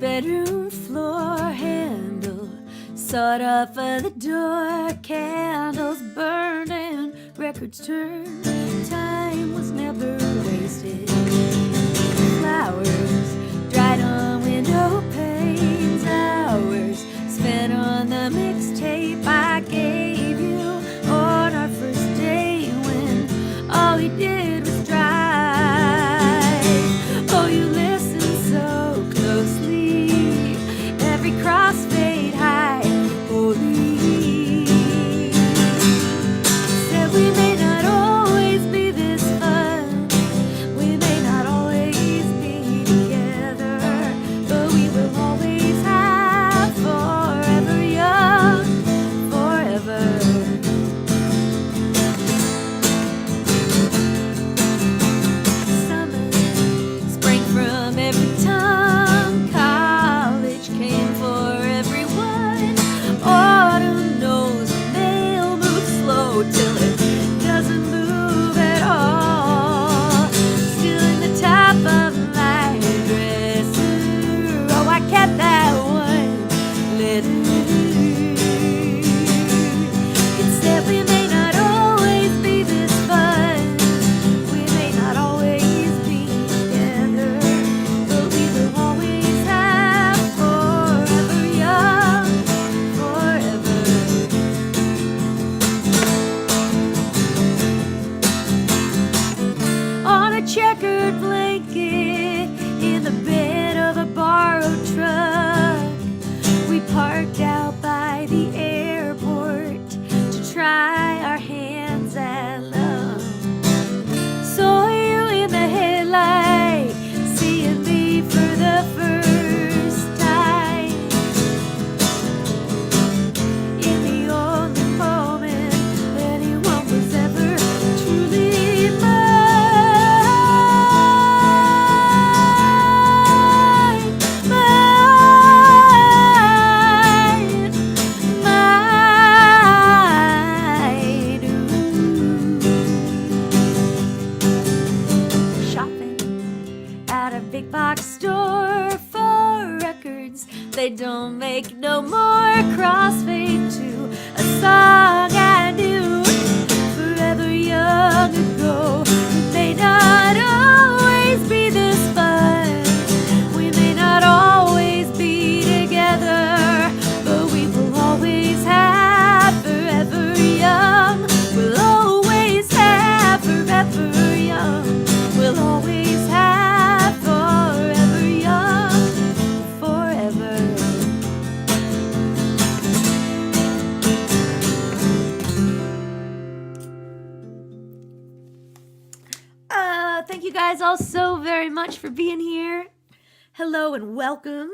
bedroom floor handle, sawed off of the door, candles burned and records turned. Time was never wasted. Flowers dried on window panes, hours spent on the mixtape I gave you on our first day when all we did was drive. Oh, you listened so closely, every crossfade high, holy. Said we may not always be this fun, we may not always be together, but we will always have forever young, forever. Summer sprang from every tongue, college came for everyone. Autumn knows the mail moves slow till it doesn't move at all. Still in the top of my dresser, oh, I kept that one letter. It said we may not always be this fun, we may not always be together, but we will always have forever young, forever. On a checkered blanket in the bed of a borrowed truck, we parked out by the airport to try our hands at love. Saw you in the headlight, seeing me for the first time. In the only moment anyone was ever truly mine, mine. Shopping at a big box store for records they don't make no more. Crossfade to a song I knew forever young ago. We may not always be this fun, we may not always be together, but we will always have forever young. We'll always have forever young. We'll always have forever young, forever. Thank you guys all so very much for being here. Hello and welcome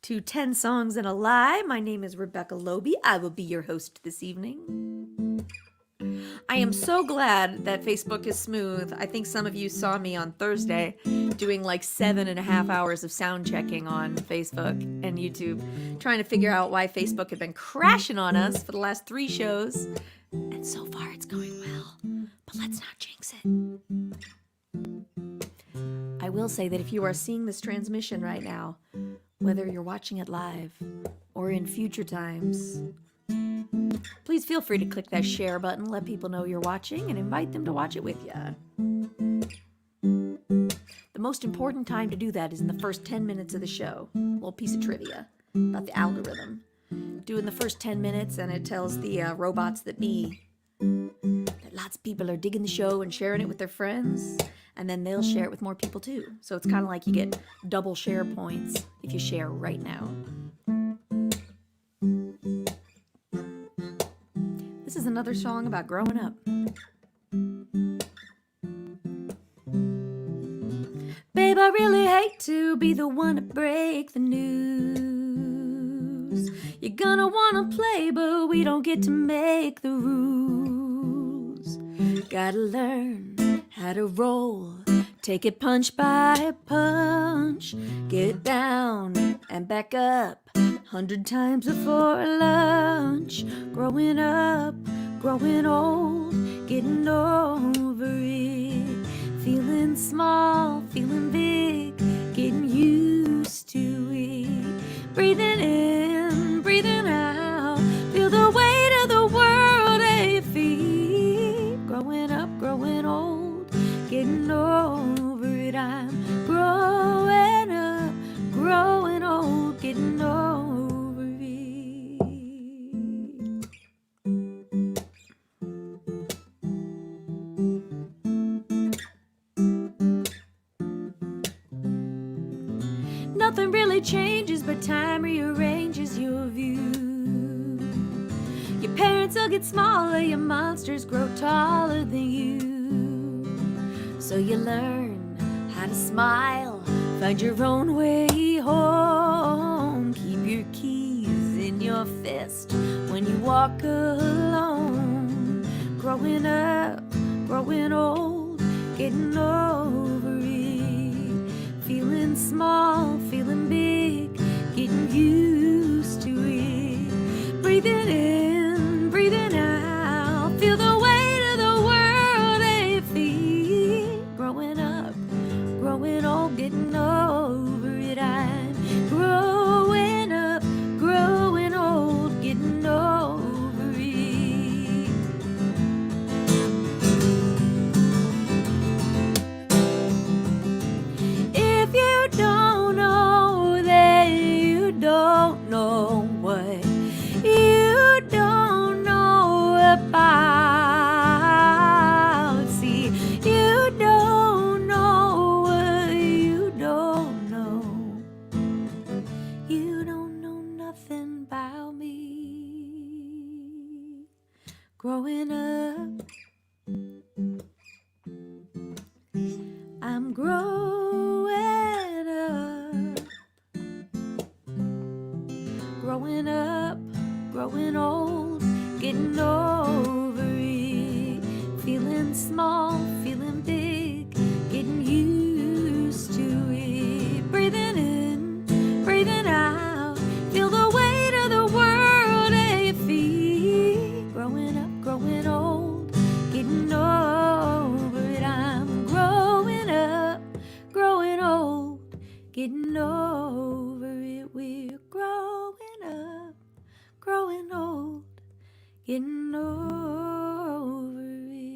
to 10 Songs and a Lie. My name is Rebecca Loby. I will be your host this evening. I am so glad that Facebook is smooth. I think some of you saw me on Thursday doing like 7.5 hours of sound checking on Facebook and YouTube, trying to figure out why Facebook had been crashing on us for the last 3 shows. And so far it's going well, but let's not jinx it. I will say that if you are seeing this transmission right now, whether you're watching it live or in future times, please feel free to click that share button, let people know you're watching, and invite them to watch it with you. The most important time to do that is in the first 10 minutes of the show. A little piece of trivia about the algorithm. Do in the first 10 minutes, and it tells the robots that be that lots of people are digging the show and sharing it with their friends, and then they'll share it with more people too. So it's kind of like you get double share points if you share right now. This is another song about growing up. Babe, I really hate to be the one to break the news. You're gonna wanna play, but we don't get to make the rules. Gotta learn how to roll, take it punch by punch, get down and back up 100 times before lunch. Growing up, growing old, getting over it, feeling small, feeling big, getting used to it. Nothing really changes, but time rearranges your view. Your parents will get smaller, your monsters grow taller than you. So you learn how to smile, find your own way home. Keep your keys in your fist when you walk alone. Growing up, growing old, getting over it. Feeling small, feeling big, getting used to it. Breathing in, breathing out, feel the weight of the world at your feet. Growing up, growing old, getting over it. I'm growing up, growing old, getting over it. If you don't know, then you don't know what you don't know about. See, you don't know what you don't know. You don't know nothing about me. Growing up, I'm growing up. Growing up, growing old, getting over it. Feeling small, feeling big, getting used to it. Breathing in, breathing out, feel the weight of the world at your feet. Growing up, growing old, getting over it. I'm growing up, growing old, getting over it. We're growing up, growing old, getting over it.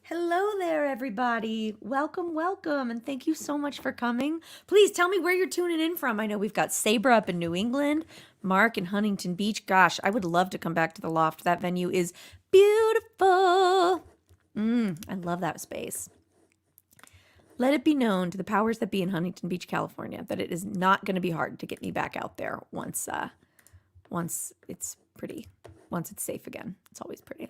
Hello there, everybody. Welcome, welcome, and thank you so much for coming. Please tell me where you're tuning in from. I know we've got Sabre up in New England, Mark in Huntington Beach. Gosh, I would love to come back to the Loft. That venue is beautiful. I love that space. Let it be known to the powers that be in Huntington Beach, California, that it is not going to be hard to get me back out there once it's pretty, once it's safe again. It's always pretty.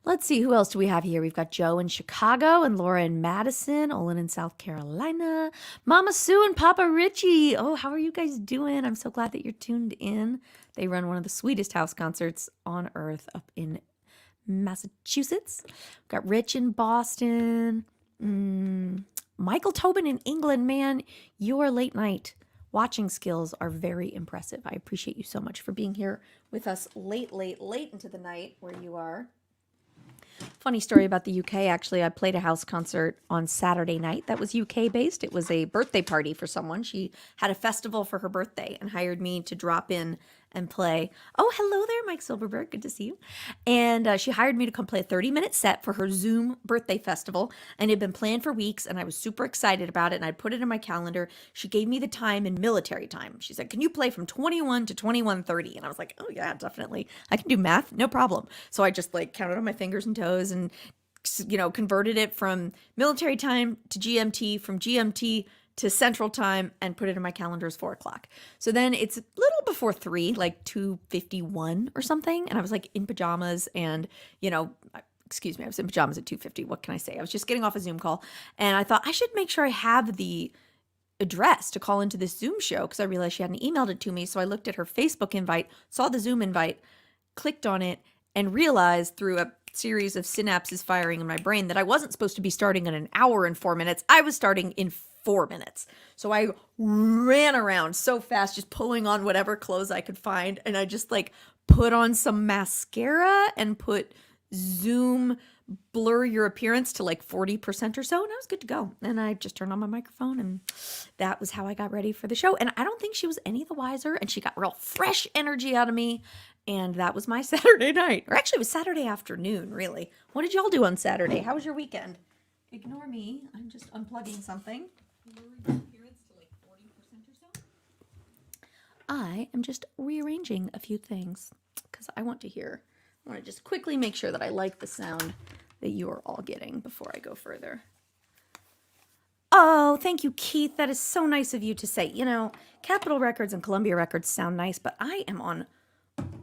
Let's see, who else do we have here? We've got Joe in Chicago and Laura in Madison, Olin in South Carolina, Mama Sue and Papa Richie. Oh, how are you guys doing? I'm so glad that you're tuned in. They run one of the sweetest house concerts on earth up in Massachusetts. We've got Rich in Boston. Michael Tobin in England. Man, your late night watching skills are very impressive. I appreciate you so much for being here with us late into the night where you are. Funny story about the UK, actually. I played a house concert on Saturday night that was UK based. It was a birthday party for someone. She had a festival for her birthday and hired me to drop in and play. Oh, hello there, Mike Silverberg. Good to see you. And she hired me to come play a 30-minute set for her Zoom birthday festival. And it had been planned for weeks, and I was super excited about it. And I put it in my calendar. She gave me the time in military time. She said, can you play from 21 to 21:30? And I was like, oh, yeah, definitely. I can do math. No problem. So I just counted on my fingers and toes and, converted it from military time to GMT, from GMT to Central Time, and put it in my calendar as 4:00. So then it's a little before 3, like 2:51 or something. And I was in pajamas and, excuse me, I was in pajamas at 2:50. What can I say? I was just getting off a Zoom call and I thought I should make sure I have the address to call into this Zoom show because I realized she hadn't emailed it to me. So I looked at her Facebook invite, saw the Zoom invite, clicked on it, and realized through a series of synapses firing in my brain that I wasn't supposed to be starting in an hour and 4 minutes. I was starting in 4 minutes. So I ran around so fast, just pulling on whatever clothes I could find. And I just put on some mascara and put Zoom blur your appearance to 40% or so. And I was good to go. And I just turned on my microphone and that was how I got ready for the show. And I don't think she was any the wiser. And she got real fresh energy out of me. And that was my Saturday night. Or actually it was Saturday afternoon, really. What did y'all do on Saturday? How was your weekend? Ignore me. I'm just unplugging something. I am just rearranging a few things because I want to just quickly make sure that I like the sound that you are all getting before I go further. Oh, thank you, Keith. That is so nice of you to say. You know, Capitol Records and Columbia Records sound nice, but I am on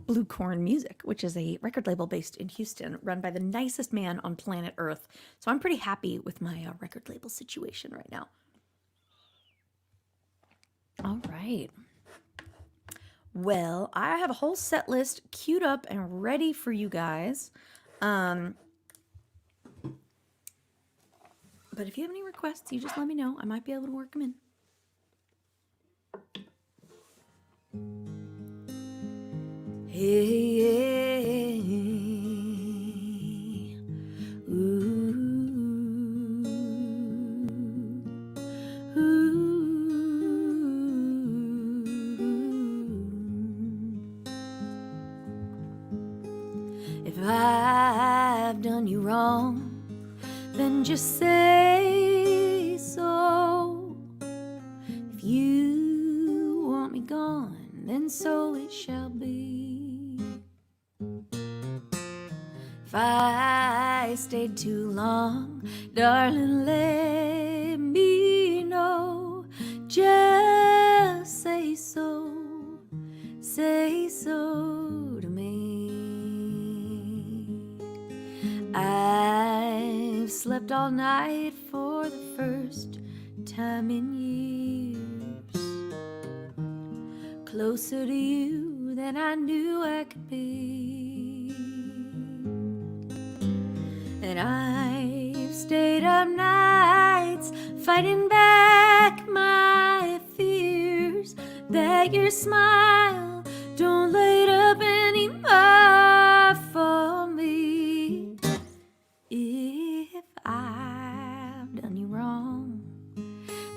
Blue Corn Music, which is a record label based in Houston, run by the nicest man on planet Earth. So I'm pretty happy with my record label situation right now. All right. Well, I have a whole set list queued up and ready for you guys. But if you have any requests, you just let me know. I might be able to work them in. Hey, ooh, ooh. If I've done you wrong, then just say so. If you want me gone, then so it shall be. If I stayed too long, darling, let me know. Just say so to me. I've slept all night for the first time in years, closer to you than I knew I could be. And I've stayed up nights fighting back my fears that your smile don't light up anymore for me. If I've done you wrong,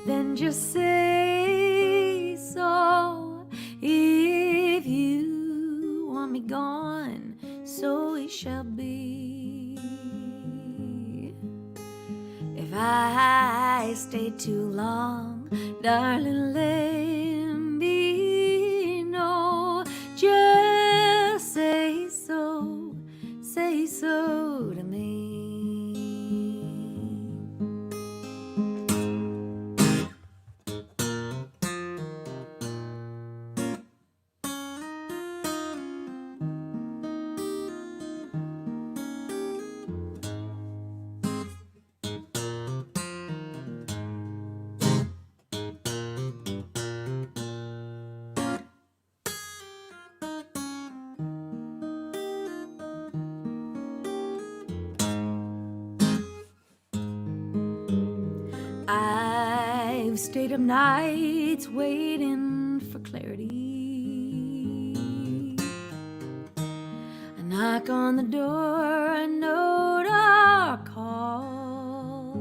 then just say so. If you want me gone, so it shall be. If I stayed too long, darling, let me know. Just say so to me. I've stayed up nights waiting for clarity. I knock on the door, a note or call,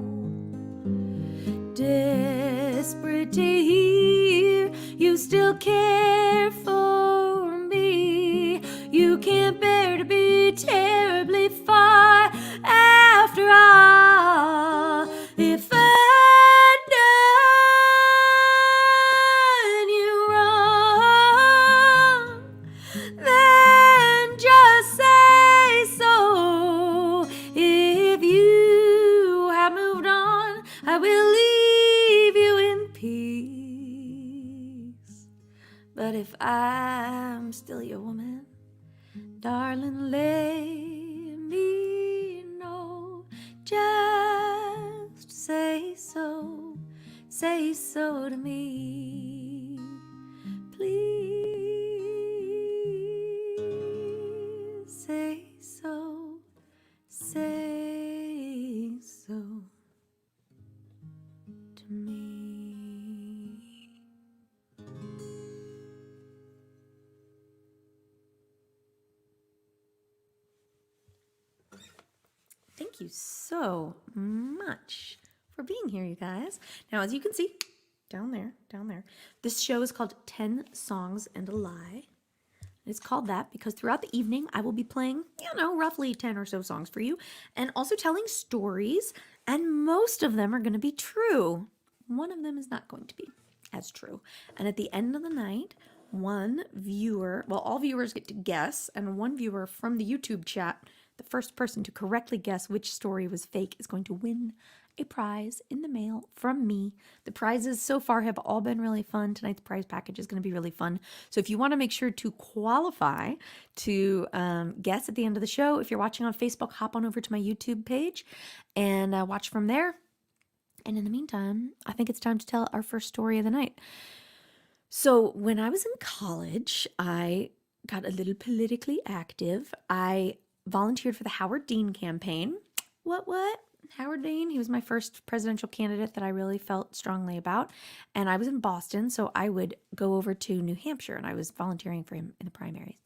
desperate to hear you still care for me. You can't bear to be terribly far after all. If I'd done you wrong, then just say so. If you have moved on, I will leave you in peace. But if I'm still your woman, darling, let me know. Just say so to me. Please say so to me. Thank you so much for being here, you guys. Now, as you can see, down there, this show is called 10 Songs and a Lie. It's called that because throughout the evening, I will be playing, roughly 10 or so songs for you, and also telling stories, and most of them are going to be true. One of them is not going to be as true. And at the end of the night, one viewer, well, all viewers get to guess, and one viewer from the YouTube chat, The first person to correctly guess which story was fake is going to win a prize in the mail from me. The prizes so far have all been really fun. Tonight's prize package is going to be really fun. So if you want to make sure to qualify to guess at the end of the show, if you're watching on Facebook, hop on over to my YouTube page and watch from there. And in the meantime, I think it's time to tell our first story of the night. So when I was in college, I got a little politically active. I volunteered for the Howard Dean campaign. What? Howard Dean, he was my first presidential candidate that I really felt strongly about. And I was in Boston, so I would go over to New Hampshire, and I was volunteering for him in the primaries.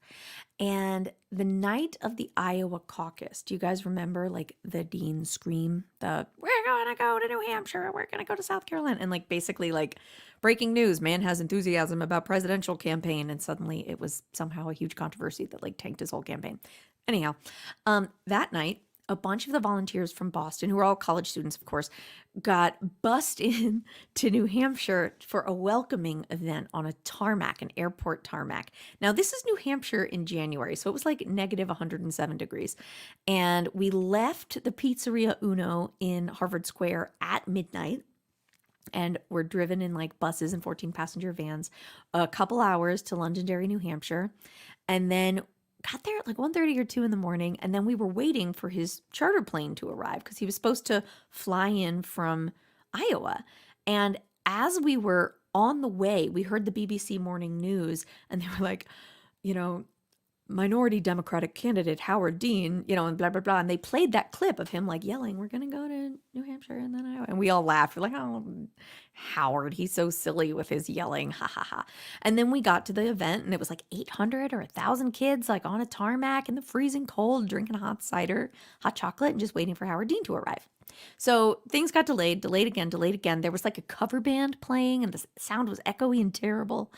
And the night of the Iowa caucus, do you guys remember like the Dean scream, we're going to go to New Hampshire, we're going to go to South Carolina, and like basically like breaking news, man has enthusiasm about presidential campaign, and suddenly it was somehow a huge controversy that like tanked his whole campaign. Anyhow, that night, a bunch of the volunteers from Boston, who were all college students, of course, got bussed in to New Hampshire for a welcoming event on a tarmac, an airport tarmac. Now, this is New Hampshire in January, so it was like negative 107 degrees. And we left the Pizzeria Uno in Harvard Square at midnight. And we're driven in like buses and 14-passenger vans a couple hours to Londonderry, New Hampshire. And then got there at like 1:30 or 2 in the morning, and then we were waiting for his charter plane to arrive because he was supposed to fly in from Iowa. And as we were on the way, we heard the BBC Morning News, and they were like, minority Democratic candidate Howard Dean, and blah, blah, blah. And they played that clip of him like yelling, we're going to go to New Hampshire and then Iowa. And we all laughed. We're like, oh, Howard, he's so silly with his yelling. Ha, ha, ha. And then we got to the event, and it was like 800 or 1,000 kids like on a tarmac in the freezing cold, drinking hot cider, hot chocolate, and just waiting for Howard Dean to arrive. So things got delayed again. There was like a cover band playing, and the sound was echoey and terrible.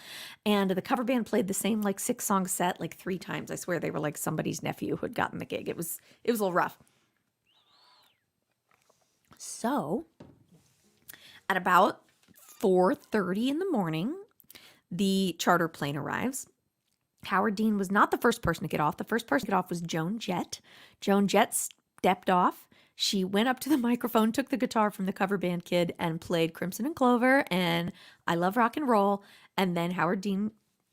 And the cover band played the same like 6-song set like 3 times. I swear they were like somebody's nephew who had gotten the gig. It was a little rough. So at about 4:30 in the morning, the charter plane arrives. Howard Dean was not the first person to get off. The first person to get off was Joan Jett. Joan Jett stepped off. She went up to the microphone, took the guitar from the cover band kid, and played Crimson and Clover and I Love Rock and Roll. And then Howard Dean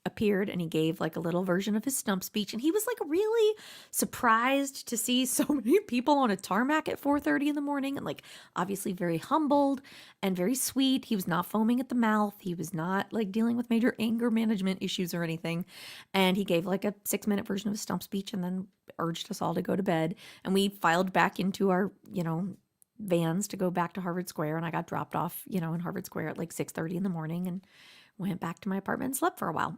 appeared, and he gave like a little version of his stump speech. And he was like really surprised to see so many people on a tarmac at 4:30 in the morning, and like obviously very humbled and very sweet. He was not foaming at the mouth. He was not like dealing with major anger management issues or anything. And he gave like a 6-minute version of his stump speech and then urged us all to go to bed. And we filed back into our, vans to go back to Harvard Square. And I got dropped off, in Harvard Square at like 6:30 in the morning, and went back to my apartment and slept for a while.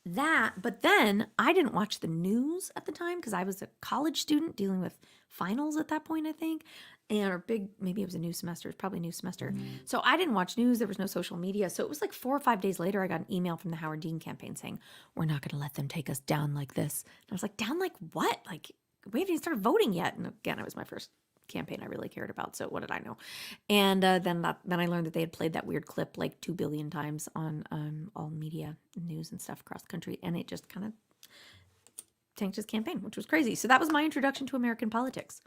But then I didn't watch the news at the time because I was a college student dealing with finals at that point, I think. Maybe it was a new semester. It's probably a new semester. So I didn't watch news. There was no social media. So it was like 4 or 5 days later, I got an email from the Howard Dean campaign saying, we're not going to let them take us down like this. And I was like, down like what? Like, we haven't even started voting yet. And again, it was my first campaign I really cared about, so what did I know? And then I learned that they had played that weird clip like 2 billion times on all media news and stuff across the country, and it just kind of tanked his campaign, which was crazy. So that was my introduction to American politics.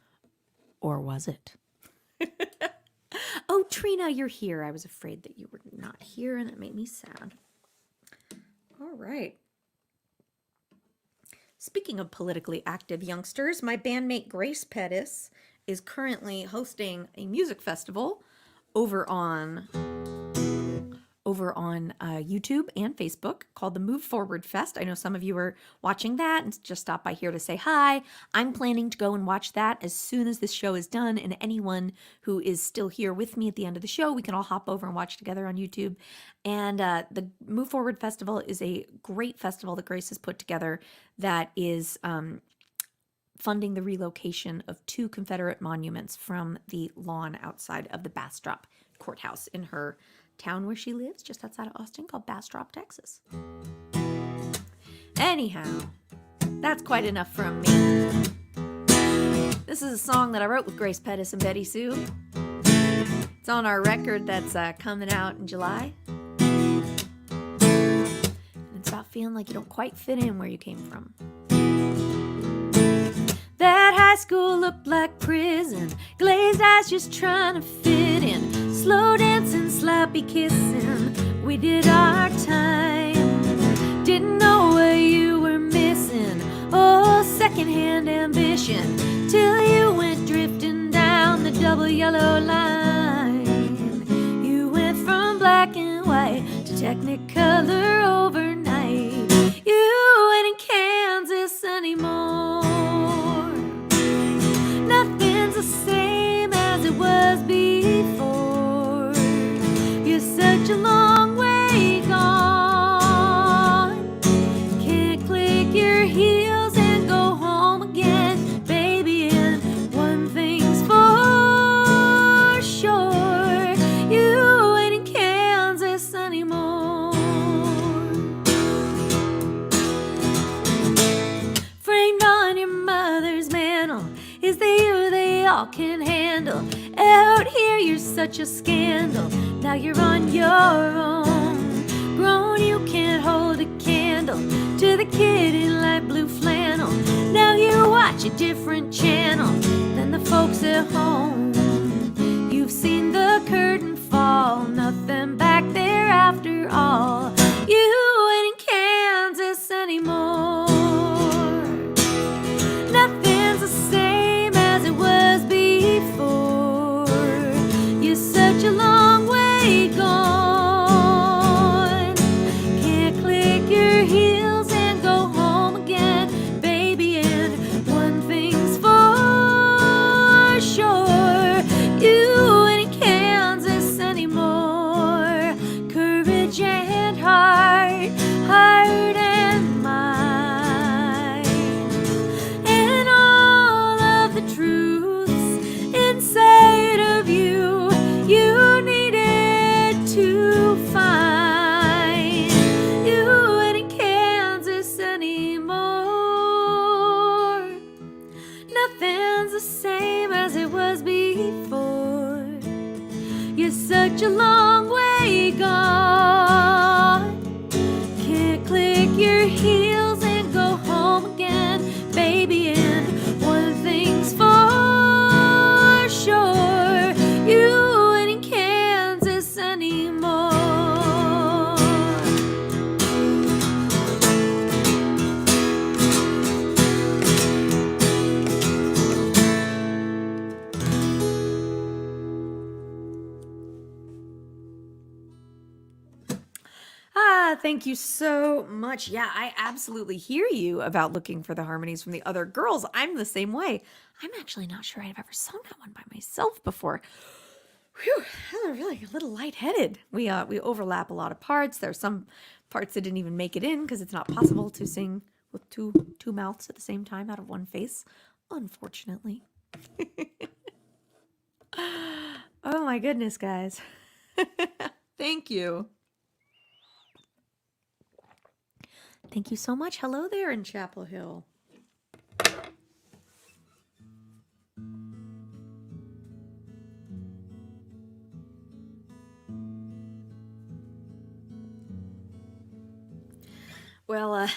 Or was it? Oh, Trina, you're here. I was afraid that you were not here, and it made me sad. All right. Speaking of politically active youngsters, my bandmate Grace Pettis is currently hosting a music festival over on YouTube and Facebook called the Move Forward Fest. I know some of you are watching that and just stopped by here to say hi. I'm planning to go and watch that as soon as this show is done, and anyone who is still here with me at the end of the show, we can all hop over and watch together on YouTube. And the Move Forward Festival is a great festival that Grace has put together that is funding the relocation of 2 Confederate monuments from the lawn outside of the Bastrop Courthouse in her town where she lives, just outside of Austin, called Bastrop, Texas. Anyhow, that's quite enough from me. This is a song that I wrote with Grace Pettis and Betty Sue. It's on our record that's coming out in July. And it's about feeling like you don't quite fit in where you came from. There High school looked like prison, glazed eyes just trying to fit in. Slow dancing, sloppy kissing, we did our time. Didn't know what you were missing, oh, secondhand ambition, till you went drifting down the double yellow line. You went from black and white to Technicolor overnight. You ain't in Kansas anymore. Nothing's the same as it was before. You're such a long way gone. Can't click your heels and go home again, baby. And one thing's for sure, you ain't in Kansas anymore. Framed on your mother's mantle is the you they all can handle. Out here you're such a scandal, now you're on your own. Grown, you can't hold a candle to the kid in light blue flannel. Now you watch a different channel than the folks at home. You've seen the curtain fall, nothing back there after all. You ain't in Kansas anymore. Nothing's the same as it was before. You're such a long way gone. Can't click your heels and go home again, baby. And one thing's for sure, you ain't in Kansas anymore. Courage and heart, heart and mind, and all of the truths inside of you, you needed to find. You ain't in Kansas anymore. Nothing's the same as it was before. You're such a long way gone. Can't click your heels and go home again, baby. And one thing's for sure, you ain't in Kansas anymore. Thank you so much. Yeah, I absolutely hear you about looking for the harmonies from the other girls. I'm the same way. I'm actually not sure I've ever sung that one by myself before. Whew, I'm really a little lightheaded. We overlap a lot of parts. There's some parts that didn't even make it in because it's not possible to sing with two mouths at the same time out of one face, unfortunately. Oh my goodness, guys. Thank you. Thank you so much. Hello there in Chapel Hill. Well,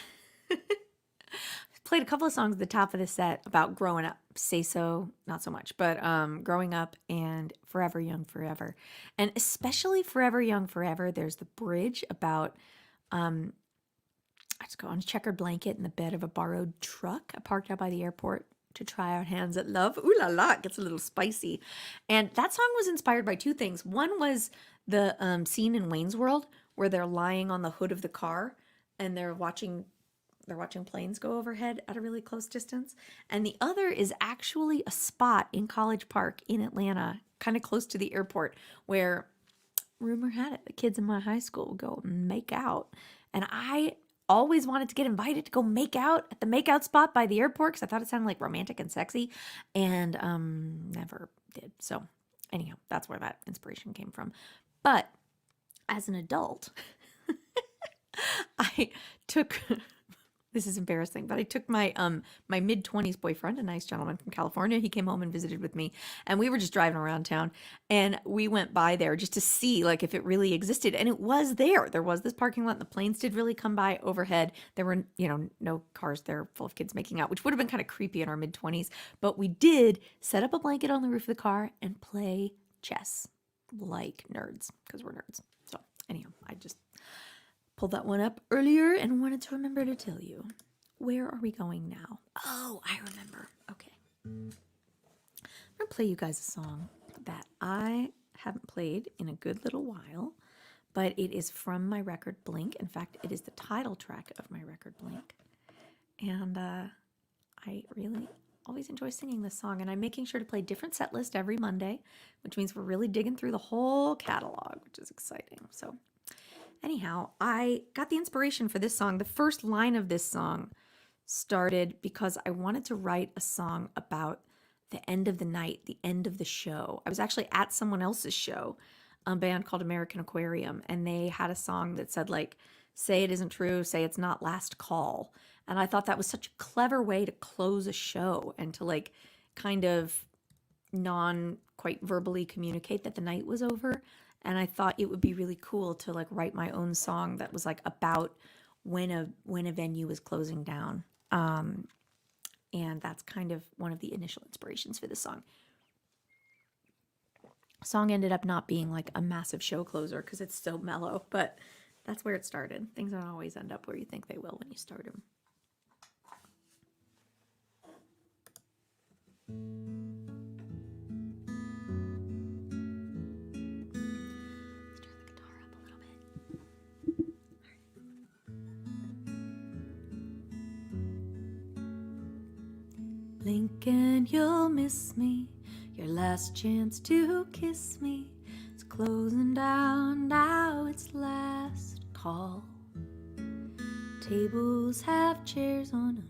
played a couple of songs at the top of the set about growing up. Say So, not so much, but growing up and Forever Young Forever. And especially Forever Young Forever, there's the bridge about I just go on a checkered blanket in the bed of a borrowed truck parked out by the airport to try out Hands at Love. Ooh la la, it gets a little spicy. And that song was inspired by two things. One was the scene in Wayne's World where they're lying on the hood of the car and they're watching planes go overhead at a really close distance. And the other is actually a spot in College Park in Atlanta, kind of close to the airport, where rumor had it the kids in my high school would go make out. And I always wanted to get invited to go make out at the makeout spot by the airport because I thought it sounded like romantic and sexy, and never did. So anyhow, that's where that inspiration came from. But as an adult, I took this is embarrassing, but I took my my mid-20s boyfriend, a nice gentleman from California. He came home and visited with me, and we were just driving around town, and we went by there just to see like if it really existed, and it was there. There was this parking lot, and the planes did really come by overhead. There were, no cars there full of kids making out, which would have been kind of creepy in our mid-20s, but we did set up a blanket on the roof of the car and play chess like nerds, because we're nerds. So anyhow, I just pulled that one up earlier and wanted to remember to tell you. Where are we going now? Oh, I remember. Okay. I'm going to play you guys a song that I haven't played in a good little while, but it is from my record Blink. In fact, it is the title track of my record Blink. And I really always enjoy singing this song, and I'm making sure to play different set list every Monday, which means we're really digging through the whole catalog, which is exciting. So anyhow, I got the inspiration for this song. The first line of this song started because I wanted to write a song about the end of the night, the end of the show. I was actually at someone else's show, a band called American Aquarium, and they had a song that said like, say it isn't true, say it's not, last call. And I thought that was such a clever way to close a show and to like kind of non quite verbally communicate that the night was over. And I thought it would be really cool to like write my own song that was like about when a venue was closing down. And that's kind of one of the initial inspirations for this song. Song ended up not being like a massive show closer because it's so mellow, but that's where it started. Things don't always end up where you think they will when you start them. Blink and you'll miss me, your last chance to kiss me. It's closing down now, it's last call. Tables have chairs on them,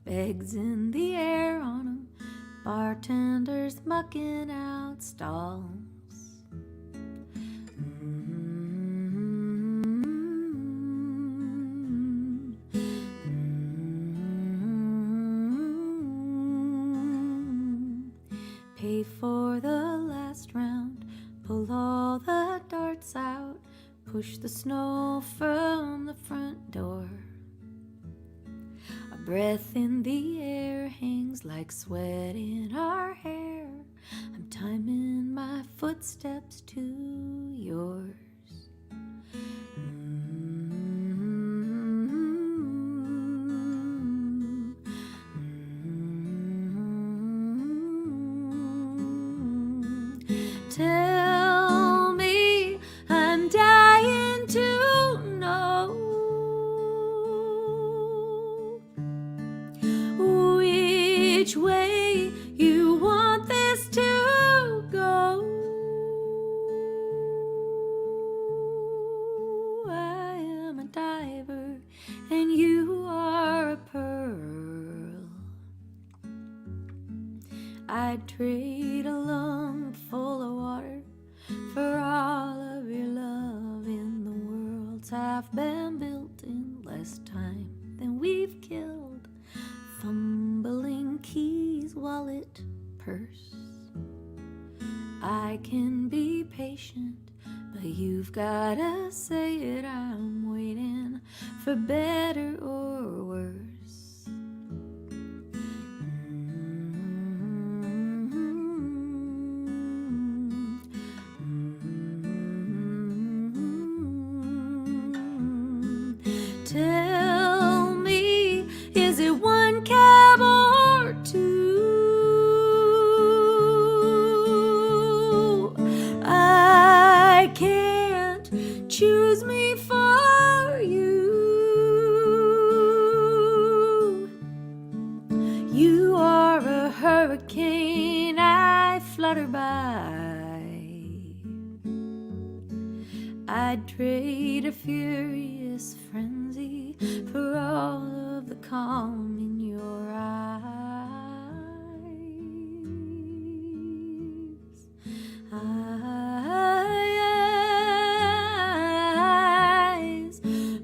bags in the air on them, bartenders mucking out stalls. Pay for the last round, pull all the darts out, push the snow from the front door. A breath in the air hangs like sweat in our hair. I'm timing my footsteps to yours. Tell me, I'm dying to know which way you want this to go. I am a diver and you are a pearl. I'd trade a lung full of water for all of your love in the worlds have been built in less time than we've killed. Fumbling keys, wallet, purse. I can be patient, but you've gotta say it. I'm waiting for better or worse. Tell me, is it one cab or two? I can't choose me for you. You are a hurricane I flutter by. I'd trade a furious frenzy for all of the calm in your eyes. Eyes.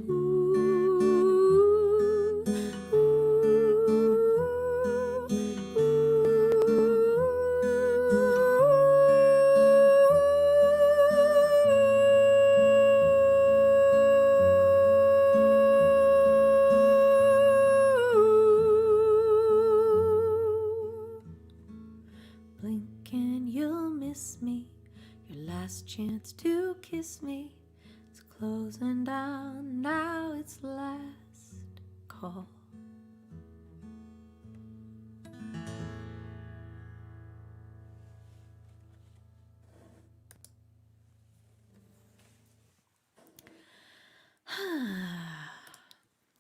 Ooh, ooh, last chance to kiss me. It's closing down, now it's last call.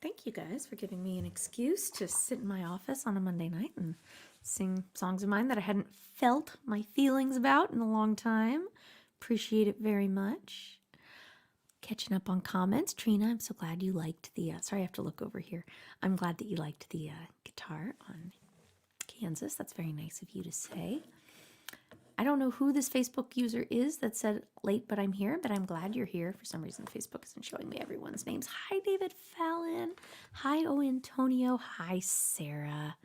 Thank you guys for giving me an excuse to sit in my office on a Monday night and sing songs of mine that I hadn't felt my feelings about in a long time. Appreciate it very much. Catching up on comments. Trina, I'm so glad you liked the, sorry I have to look over here. I'm glad that you liked the guitar on Kansas. That's very nice of you to say. I don't know who this Facebook user is that said late, but I'm here, but I'm glad you're here. For some reason, Facebook isn't showing me everyone's names. Hi, David Fallon. Hi, O. Antonio. Hi, Sarah.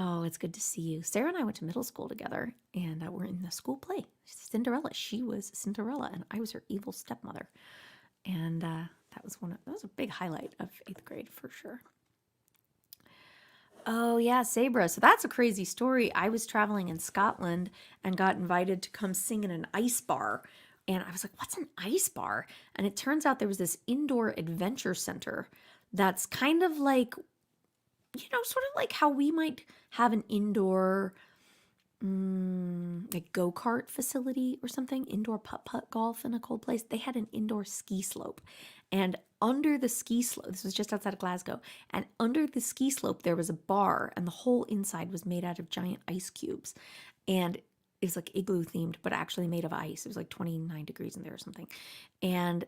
Oh, it's good to see you. Sarah and I went to middle school together, and we're in the school play, Cinderella. She was Cinderella, and I was her evil stepmother. And that was a big highlight of 8th grade for sure. Oh, yeah, Sabra. So that's a crazy story. I was traveling in Scotland and got invited to come sing in an ice bar. And I was like, what's an ice bar? And it turns out there was this indoor adventure center that's kind of like, sort of like how we might have an indoor like go-kart facility or something, indoor putt-putt golf in a cold place. They had an indoor ski slope. And under the ski slope, this was just outside of Glasgow, and under the ski slope there was a bar, and the whole inside was made out of giant ice cubes. And it was like igloo themed, but actually made of ice. It was like 29 degrees in there or something. And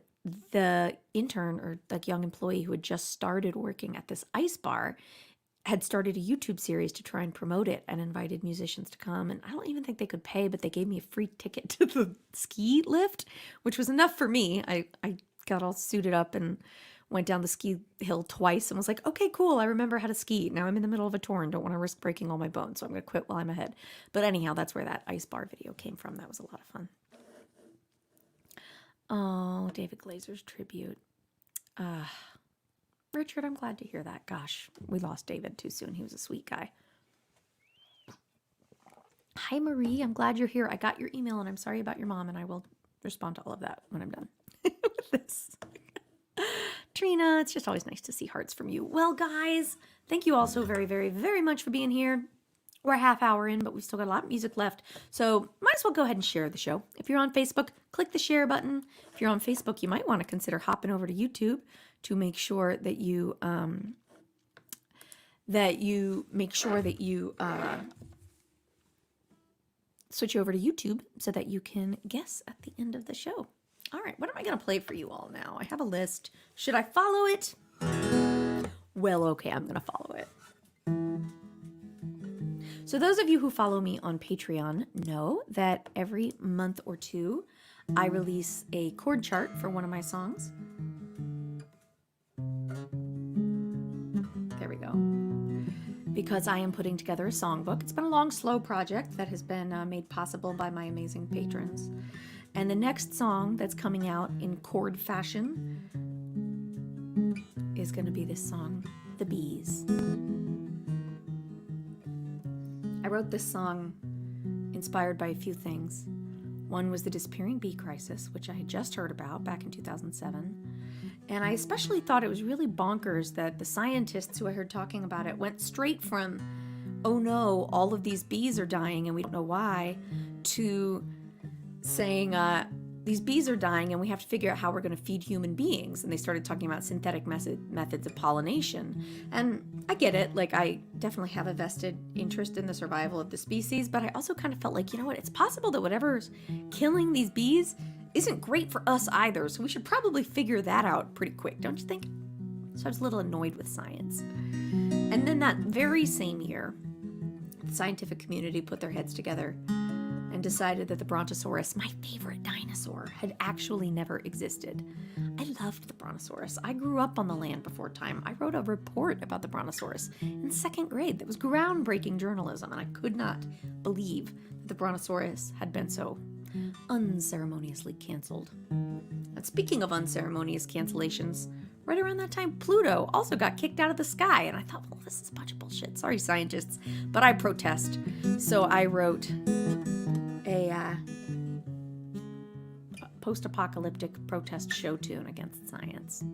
the intern or like young employee who had just started working at this ice bar had started a YouTube series to try and promote it and invited musicians to come. And I don't even think they could pay, but they gave me a free ticket to the ski lift, which was enough for me. I got all suited up and went down the ski hill twice and was like, okay, cool. I remember how to ski. Now I'm in the middle of a tour and don't want to risk breaking all my bones. So I'm going to quit while I'm ahead. But anyhow, that's where that ice bar video came from. That was a lot of fun. Oh, David Glazer's tribute. Richard, I'm glad to hear that. Gosh, we lost David too soon. He was a sweet guy. Hi, Marie. I'm glad you're here. I got your email and I'm sorry about your mom, and I will respond to all of that when I'm done with this. Trina, it's just always nice to see hearts from you. Well, guys, thank you all so very, very, very much for being here. We're a half hour in, but we've still got a lot of music left. So might as well go ahead and share the show. If you're on Facebook, click the share button. If you're on Facebook, you might want to consider hopping over to YouTube to make sure that you switch over to YouTube so that you can guess at the end of the show. All right, what am I going to play for you all now? I have a list. Should I follow it? Well, okay, I'm going to follow it. So those of you who follow me on Patreon know that every month or two, I release a chord chart for one of my songs. There we go. Because I am putting together a songbook. It's been a long, slow project that has been made possible by my amazing patrons. And the next song that's coming out in chord fashion is going to be this song, The Bees. I wrote this song inspired by a few things. One was the disappearing bee crisis, which I had just heard about back in 2007. And I especially thought it was really bonkers that the scientists who I heard talking about it went straight from, oh no, all of these bees are dying and we don't know why, to saying, these bees are dying and we have to figure out how we're going to feed human beings. And they started talking about synthetic methods of pollination. And I get it. Like, I definitely have a vested interest in the survival of the species, but I also kind of felt like, you know what, it's possible that whatever's killing these bees isn't great for us either. So we should probably figure that out pretty quick, don't you think? So I was a little annoyed with science. And then that very same year, the scientific community put their heads together and decided that the Brontosaurus, my favorite dinosaur, had actually never existed. I loved the Brontosaurus. I grew up on the land before time. I wrote a report about the Brontosaurus in 2nd grade that was groundbreaking journalism, and I could not believe that the Brontosaurus had been so unceremoniously canceled. And speaking of unceremonious cancellations, right around that time, Pluto also got kicked out of the sky, and I thought, well, this is a bunch of bullshit. Sorry, scientists, but I protest. So I wrote post-apocalyptic protest show tune against science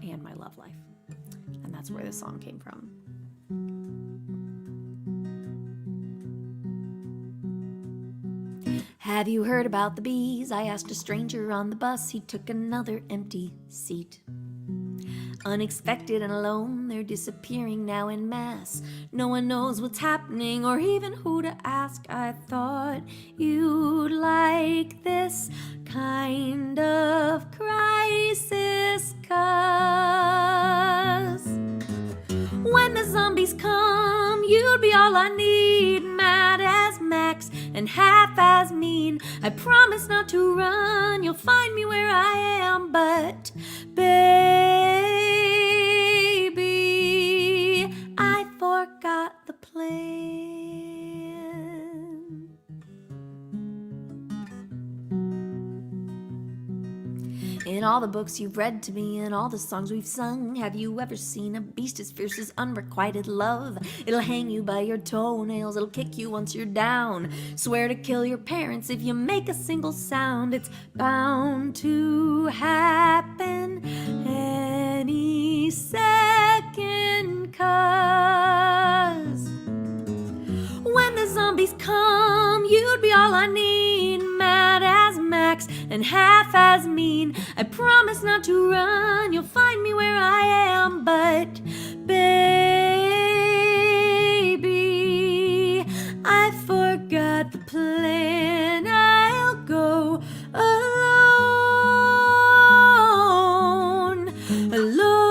and my love life. And that's where this song came from. Have you heard about the bees? I asked a stranger on the bus. He took another empty seat. Unexpected and alone, they're disappearing now en masse. No one knows what's happening or even who to ask. I thought you'd like this kind of crisis, 'cause when the zombies come, you'd be all I need. Mad as Max and half as mean. I promise not to run, you'll find me where I am. But baby, I forgot the plan. In all the books you've read to me and all the songs we've sung, have you ever seen a beast as fierce as unrequited love? It'll hang you by your toenails, it'll kick you once you're down, swear to kill your parents if you make a single sound. It's bound to happen any second, 'cause when the zombies come, you'd be all I need. Mad as Max and half as mean. I promise not to run, you'll find me where I am. But baby, I forgot the plan. I'll go alone, alone.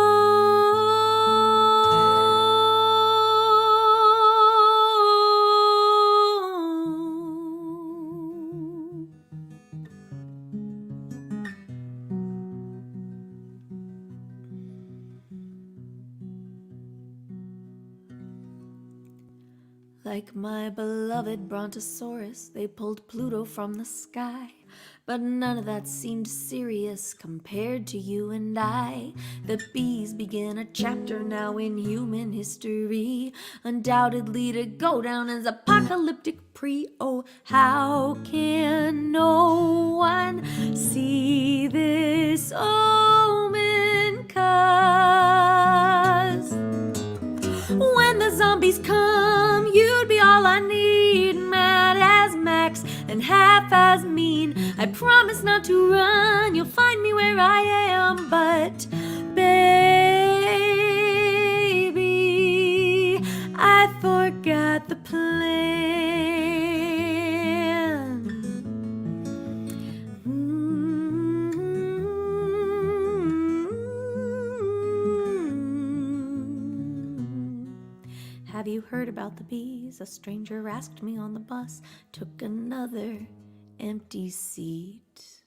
Like my beloved Brontosaurus, they pulled Pluto from the sky. But none of that seemed serious compared to you and I. The bees begin a chapter now in human history, undoubtedly to go down as apocalyptic pre. Oh, how can no one see this omen? 'Cause when the zombies come, you'd be all I need. Mad as Max and half as mean. I promise not to run, you'll find me where I am. But baby, I forgot the plan. Have you heard about the bees? A stranger asked me on the bus. Took another empty seat.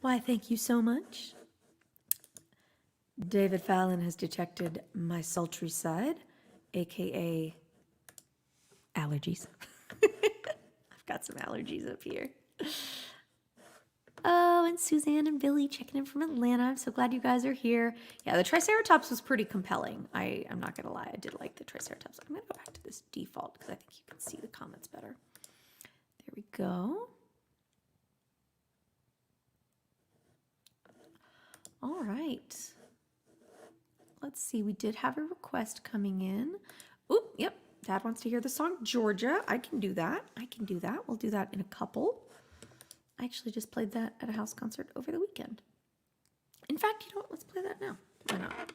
Why, thank you so much. David Fallon has detected my sultry side, aka allergies. I've got some allergies up here. Oh, and Suzanne and Billy checking in from Atlanta. I'm so glad you guys are here. Yeah, the Triceratops was pretty compelling. I'm not going to lie. I did like the Triceratops. I'm going to go back to this default because I think you can see the comments better. There we go. All right. Let's see. We did have a request coming in. Oop, yep. Dad wants to hear the song Georgia. I can do that. We'll do that in a couple. I actually just played that at a house concert over the weekend. In fact, you know what? Let's play that now. Why not?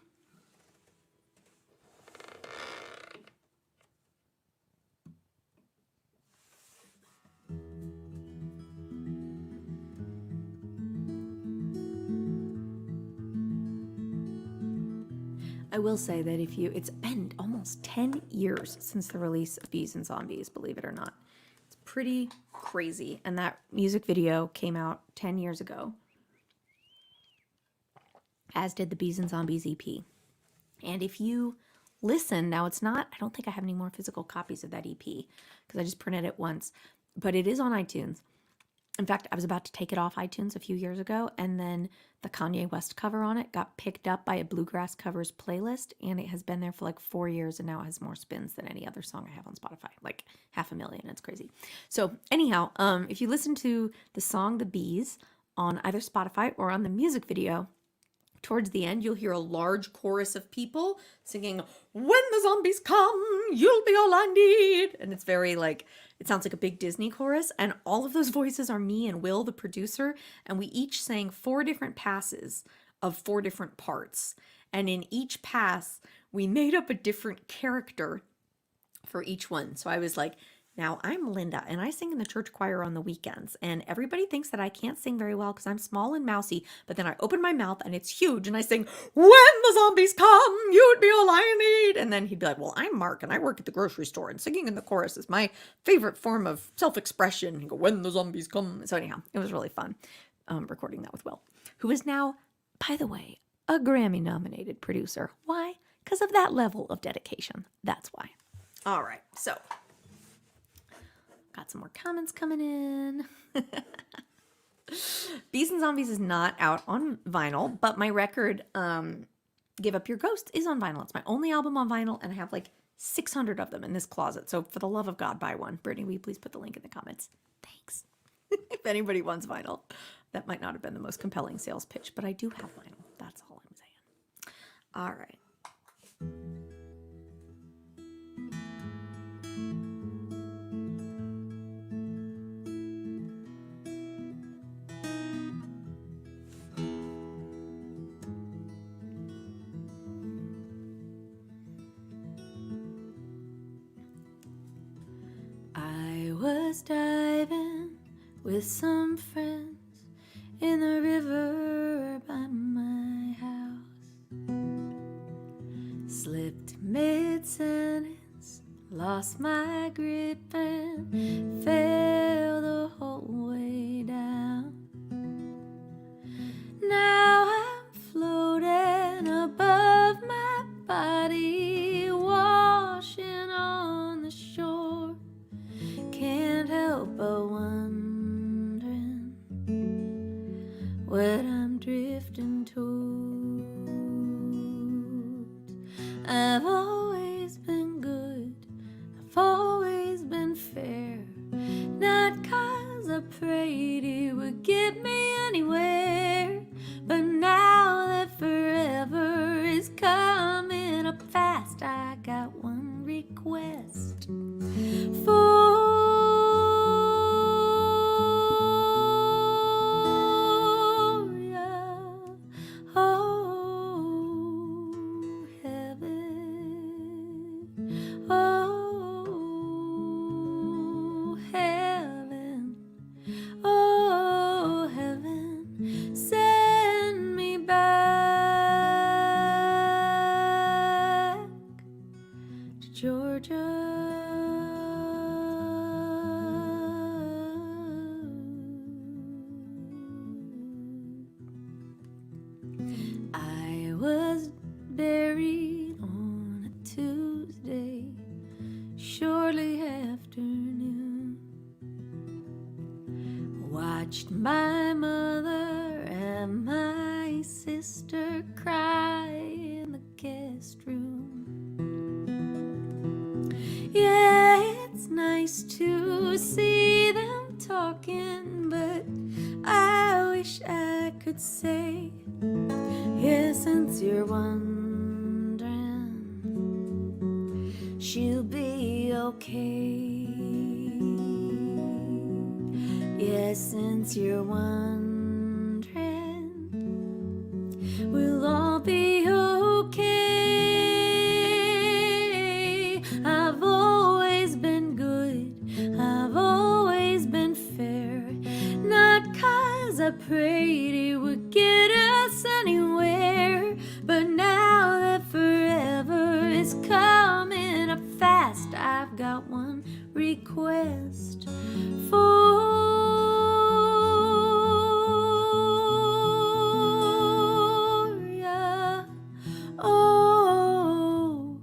I will say that it's been almost 10 years since the release of Bees and Zombies, believe it or not. It's pretty crazy. And that music video came out 10 years ago, as did the Bees and Zombies EP. And if you listen, now it's not, I don't think I have any more physical copies of that EP because I just printed it once, but it is on iTunes. In fact, I was about to take it off iTunes a few years ago, and then the Kanye West cover on it got picked up by a bluegrass covers playlist, and it has been there for like 4 years, and now it has more spins than any other song I have on Spotify, like 500,000. It's crazy. So anyhow, if you listen to the song "The Bees" on either Spotify or on the music video, towards the end, you'll hear a large chorus of people singing, "When the zombies come, you'll be all I need." And it's very like, it sounds like a big Disney chorus. And all of those voices are me and Will, the producer. And we each sang 4 different passes of 4 different parts. And in each pass, we made up a different character for each one. So I was like, now I'm Linda and I sing in the church choir on the weekends, and everybody thinks that I can't sing very well because I'm small and mousy, but then I open my mouth and it's huge and I sing, "When the zombies come, you'd be all I need." And then he'd be like, "Well, I'm Mark and I work at the grocery store and singing in the chorus is my favorite form of self-expression." He'd go, "When the zombies come." So anyhow, it was really fun recording that with Will, who is now, by the way, a Grammy nominated producer. Why? Because of that level of dedication. That's why. All right, so got some more comments coming in. Bees and Zombies is not out on vinyl, but my record, Give Up Your Ghost, is on vinyl. It's my only album on vinyl, and I have like 600 of them in this closet. So for the love of God, buy one. Brittany, will you please put the link in the comments? Thanks. If anybody wants vinyl. That might not have been the most compelling sales pitch, but I do have vinyl. That's all I'm saying. All right. I was diving with some friends in the river by my house. Slipped mid-sentence, lost my grip and fell the whole way down. Now I'm floating above my body, washing on the shore. Can't help but wondering what I'm drifting towards. I've always been good, I've always been fair, not 'cause I prayed it would get me anywhere, but now that forever is coming up fast, I got one request for I was buried on a Tuesday, shortly afternoon. Watched my mother and my sister cry in the guest room. Yeah, it's nice to see them talking, but I wish I could say, yeah, since you're wondering, she'll be okay. Yeah, since you're wondering, we'll all be okay. I've always been good, I've always been fair, not 'cause I prayed it would get us anywhere, but now that forever is coming up fast, I've got one request for ya. Oh,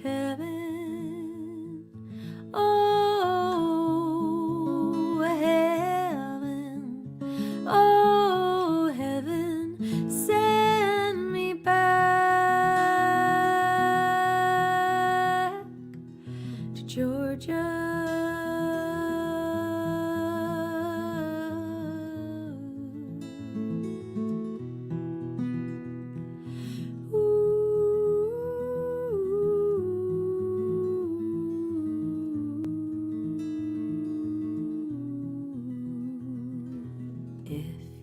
heaven. Oh, heaven.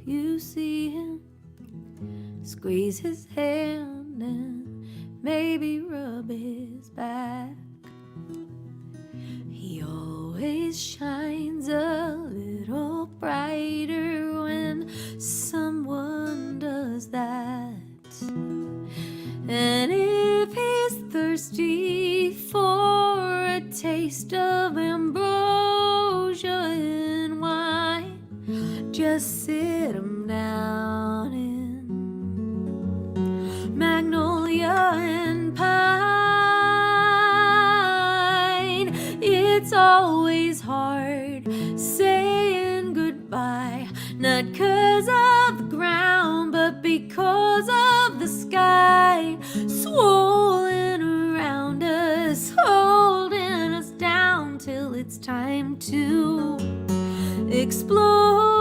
you see him, squeeze his hand and maybe rub his back. He always shines a little brighter when someone does that. And if he's thirsty for a taste of ambrosia in wine, just sit him down in magnolia and pine. It's always hard saying goodbye, not 'cause of the ground, but because of the sky, swollen around us, holding us down till it's time to explore.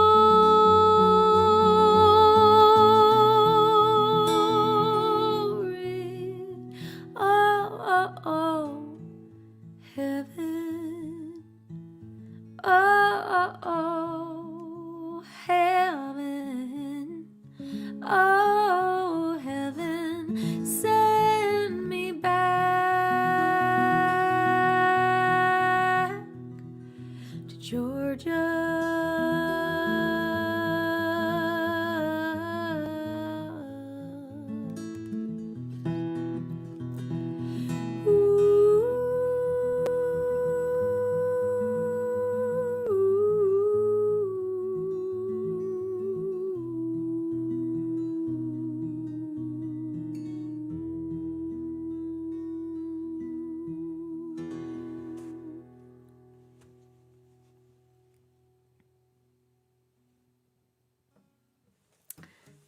Heaven, oh, heaven, oh, heaven, send me back to Georgia.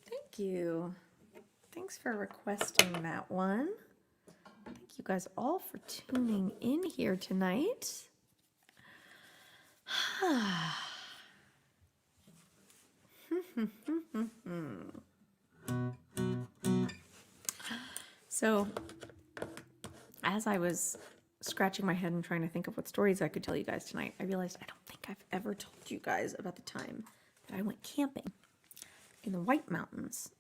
Thank you. Thanks for requesting that one. Thank you guys all for tuning in here tonight. So, as I was scratching my head and trying to think of what stories I could tell you guys tonight, I realized I don't think I've ever told you guys about the time that I went camping in the White Mountains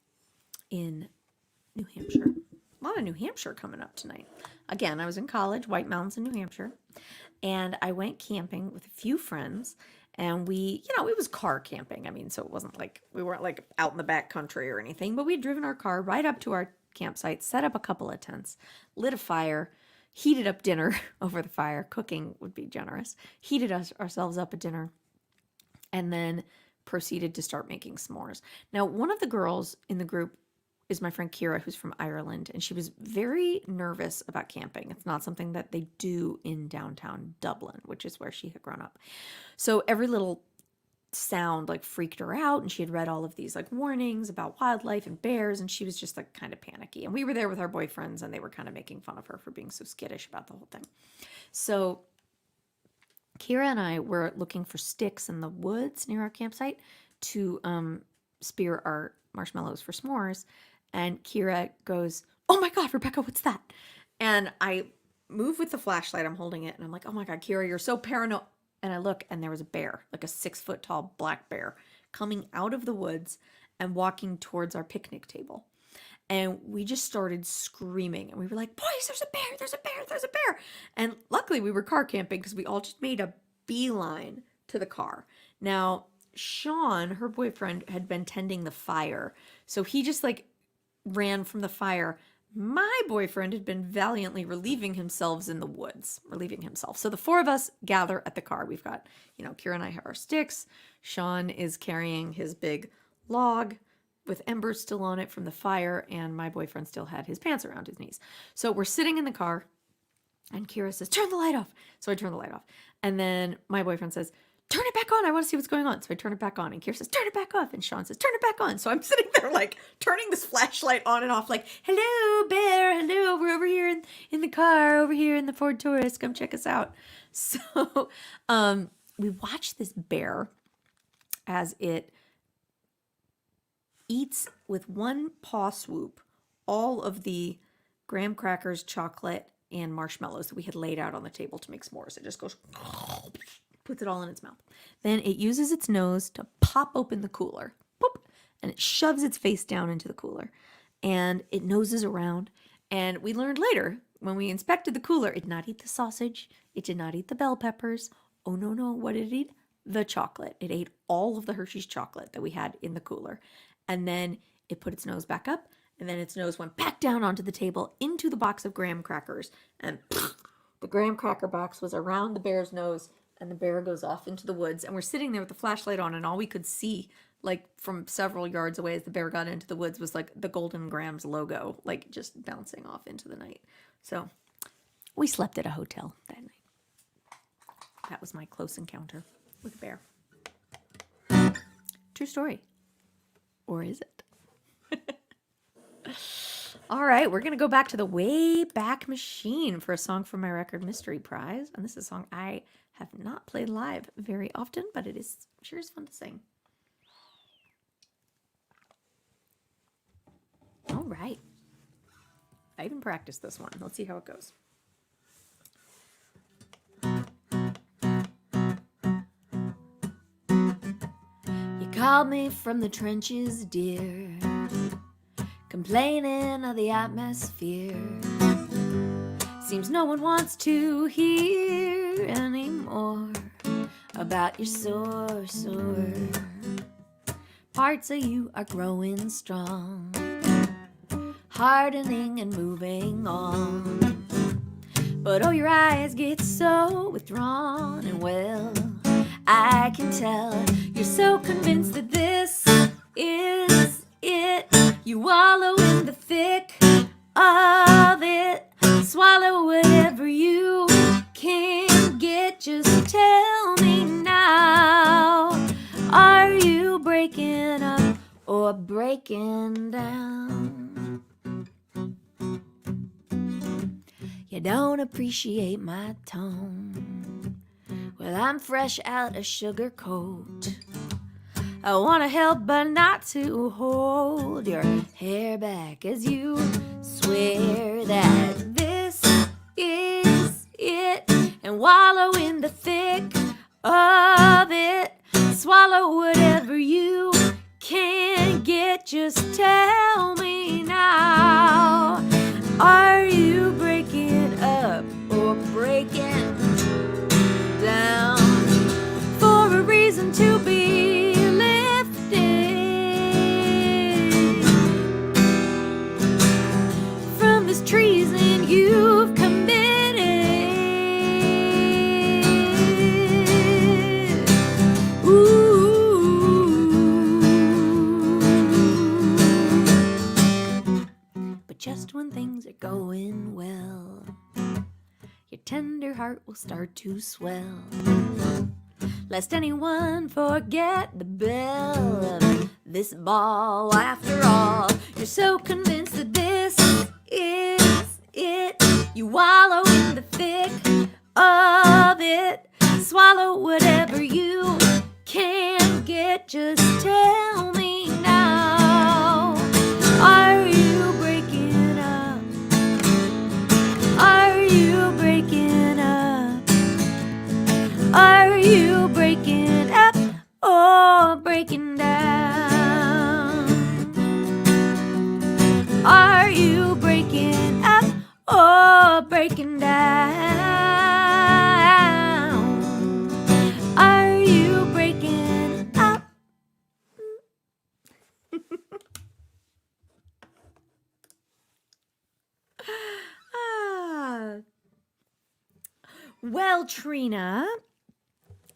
in New Hampshire. A lot of New Hampshire coming up tonight. Again, I was in college, White Mountains in New Hampshire, and I went camping with a few friends, and we, it was car camping. I mean, so it wasn't like, we weren't like out in the back country or anything, but we had driven our car right up to our campsite, set up a couple of tents, lit a fire, heated up dinner over the fire. Cooking would be generous. Heated ourselves up a dinner, and then proceeded to start making s'mores. Now, one of the girls in the group is my friend Kira, who's from Ireland, and she was very nervous about camping. It's not something that they do in downtown Dublin, which is where she had grown up. So every little sound like freaked her out, and she had read all of these like warnings about wildlife and bears, and she was just like kind of panicky. And we were there with our boyfriends, and they were kind of making fun of her for being so skittish about the whole thing. So Kira and I were looking for sticks in the woods near our campsite to spear our marshmallows for s'mores. And Kira goes, "Oh my God, Rebecca, what's that?" And I move with the flashlight. I'm holding it, and I'm like, "Oh my God, Kira, you're so paranoid." And I look, and there was a bear, like a 6-foot tall black bear, coming out of the woods and walking towards our picnic table. And we just started screaming, and we were like, "Boys, there's a bear, there's a bear, there's a bear." And luckily we were car camping because we all just made a beeline to the car. Now, Sean, her boyfriend, had been tending the fire. So he just like ran from the fire. My boyfriend had been valiantly relieving himself in the woods, So the four of us gather at the car. We've got, Kira and I have our sticks. Sean is carrying his big log with embers still on it from the fire, and my boyfriend still had his pants around his knees. So we're sitting in the car, and Kira says, "Turn the light off." So I turn the light off. And then my boyfriend says, "Turn it back on. I want to see what's going on." So I turn it back on, and Kira says, "Turn it back off." And Sean says, "Turn it back on." So I'm sitting there like turning this flashlight on and off like, "Hello, bear. Hello. We're over here in the car, over here in the Ford Taurus. Come check us out." So we watch this bear as it eats with one paw swoop all of the graham crackers, chocolate, and marshmallows that we had laid out on the table to make s'mores. It just goes, puts it all in its mouth. Then it uses its nose to pop open the cooler. Boop. and it shoves its face down into the cooler, and it noses around. And we learned later when we inspected the cooler, it did not eat the sausage. It did not eat the bell peppers. Oh, no, no. What did it eat? The chocolate. It ate all of the Hershey's chocolate that we had in the cooler. And then it put its nose back up, and then its nose went back down onto the table into the box of graham crackers. And the graham cracker box was around the bear's nose, and the bear goes off into the woods. And we're sitting there with the flashlight on, and all we could see, like from several yards away as the bear got into the woods, was like the Golden Grahams logo, like just bouncing off into the night. So we slept at a hotel that night. That was my close encounter with a bear. True story. Or is it? All right, we're going to go back to the Wayback Machine for a song from my record Mystery Prize. And this is a song I have not played live very often, but it is sure is fun to sing. All right. I even practiced this one. Let's see how it goes. You called me from the trenches, dear, complaining of the atmosphere. Seems no one wants to hear anymore about your sore parts of you are growing strong, hardening and moving on. But oh, your eyes get so withdrawn, and well, I can tell you're so convinced that this is it. You wallow in the thick of it, swallow whatever you can get. Just tell me now, are you breaking up or breaking down? You don't appreciate my tone. Well, I'm fresh out of sugar coat. I want to help but not to hold your hair back as you swear that this is it, and wallow in the thick of it, swallow whatever you can get. Just tell me now, are you breaking up or breaking down? For a reason to be lifted from this treason you've committed. Ooh. But just when things are going well, your tender heart will start to swell, lest anyone forget the bell of this ball. After all, you're so convinced that this is it. You wallow in the thick of it, swallow whatever you can get. Just tell me now, are you breaking up? Are you breaking up? Are you breaking up or breaking down? Are you breaking up or breaking down? Are you breaking up? Well, Trina,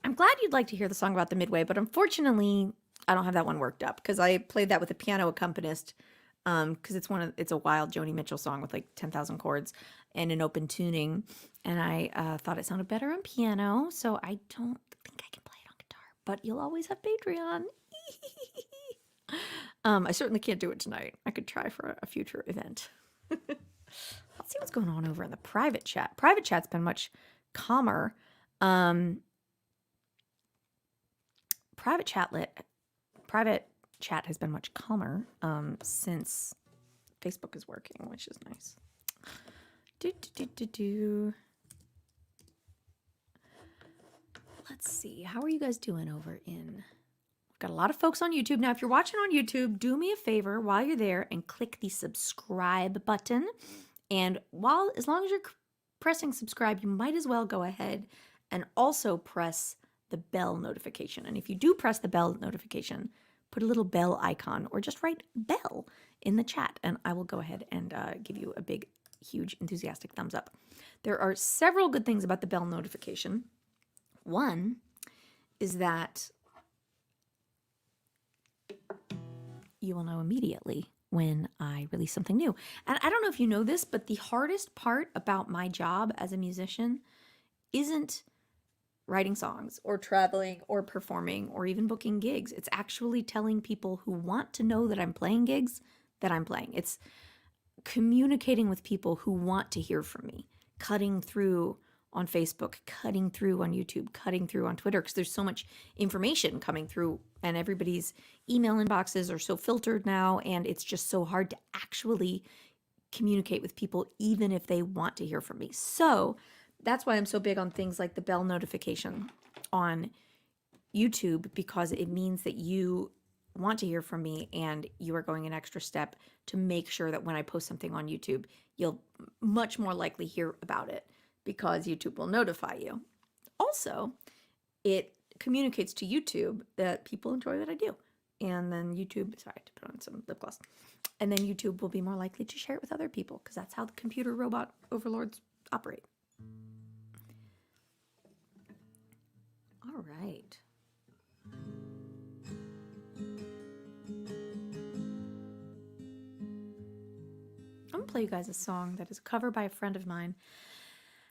I'm glad you'd like to hear the song about the Midway, but unfortunately, I don't have that one worked up because I played that with a piano accompanist. Because it's a wild Joni Mitchell song with like 10,000 chords and an open tuning, and I thought it sounded better on piano, so I don't think I can play it on guitar. But you'll always have Patreon. I certainly can't do it tonight. I could try for a future event. Let's see what's going on over in the private chat. Private chat's been much calmer. Private chat has been much calmer since Facebook is working, which is nice. Let's see. How are you guys doing over in I've got a lot of folks on YouTube. Now, if you're watching on YouTube, do me a favor while you're there and click the subscribe button. And as long as you're pressing subscribe, you might as well go ahead and also press the bell notification. And if you do press the bell notification, put a little bell icon or just write bell in the chat, and I will go ahead and give you a big, huge, enthusiastic thumbs up. There are several good things about the bell notification. One is that you will know immediately when I release something new. And I don't know if you know this, but the hardest part about my job as a musician isn't writing songs or traveling or performing or even booking gigs. It's actually telling people who want to know that I'm playing gigs that I'm playing. It's communicating with people who want to hear from me, cutting through on Facebook, cutting through on YouTube, cutting through on Twitter, because there's so much information coming through and everybody's email inboxes are so filtered now, and it's just so hard to actually communicate with people even if they want to hear from me. So that's why I'm so big on things like the bell notification on YouTube, because it means that you want to hear from me and you are going an extra step to make sure that when I post something on YouTube, you'll much more likely hear about it because YouTube will notify you. Also, it communicates to YouTube that people enjoy what I do. And then YouTube, sorry, I have to put on some lip gloss. And then YouTube will be more likely to share it with other people because that's how the computer robot overlords operate. All right. I'm going to play you guys a song that is a cover by a friend of mine.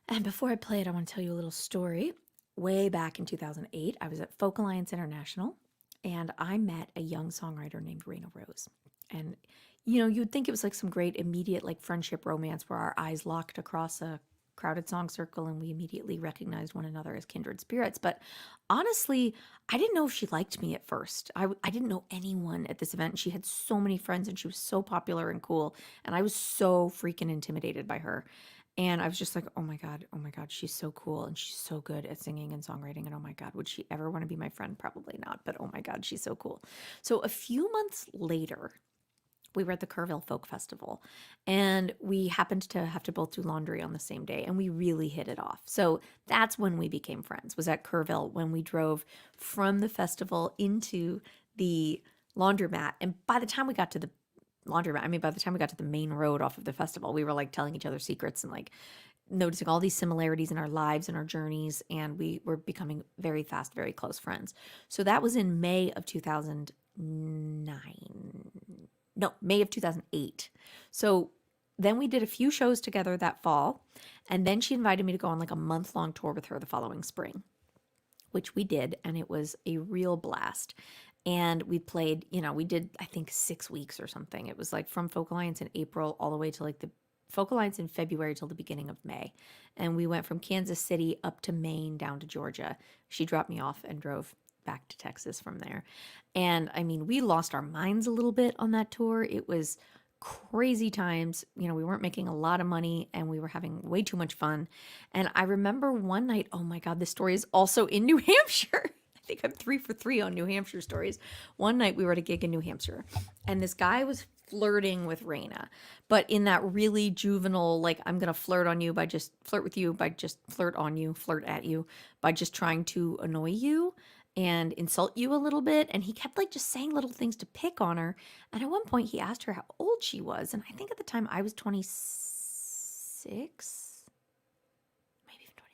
And before I play it, I want to tell you a little story. Way back in 2008, I was at Folk Alliance International, and I met a young songwriter named Raina Rose. And, you know, you'd think it was like some great immediate like friendship romance where our eyes locked across a crowded song circle and we immediately recognized one another as kindred spirits. But honestly, I didn't know if she liked me at first. I didn't know anyone at this event. She had so many friends and she was so popular and cool. And I was so freaking intimidated by her. And I was just like, oh my God, she's so cool and she's so good at singing and songwriting. And oh my God, would she ever want to be my friend? Probably not. But oh my God, she's so cool. So a few months later, we were at the Kerrville Folk Festival and we happened to have to both do laundry on the same day and we really hit it off. So that's when we became friends, was at Kerrville when we drove from the festival into the laundromat. And by the time we got to the laundromat, by the time we got to the main road off of the festival, we were like telling each other secrets and like noticing all these similarities in our lives and our journeys. And we were becoming very fast, very close friends. So that was in May of 2008. So then we did a few shows together that fall. And then she invited me to go on like a month-long tour with her the following spring, which we did. And it was a real blast. And we played, we did, I think, 6 weeks or something. It was like from Folk Alliance in April all the way to like the Folk Alliance in February till the beginning of May. And we went from Kansas City up to Maine down to Georgia. She dropped me off and drove back to Texas from there. And we lost our minds a little bit on that tour. It was crazy times. We weren't making a lot of money and we were having way too much fun. And I remember one night, oh my God, this story is also in New Hampshire. I think I'm 3 for 3 on New Hampshire stories. One night we were at a gig in New Hampshire and this guy was flirting with Raina, but in that really juvenile, like, I'm going to flirt on you by just flirt with you, by just flirt on you, flirt at you, by just trying to annoy you and insult you a little bit. And he kept like just saying little things to pick on her. And at one point he asked her how old she was. And I think at the time I was 26, maybe even 25.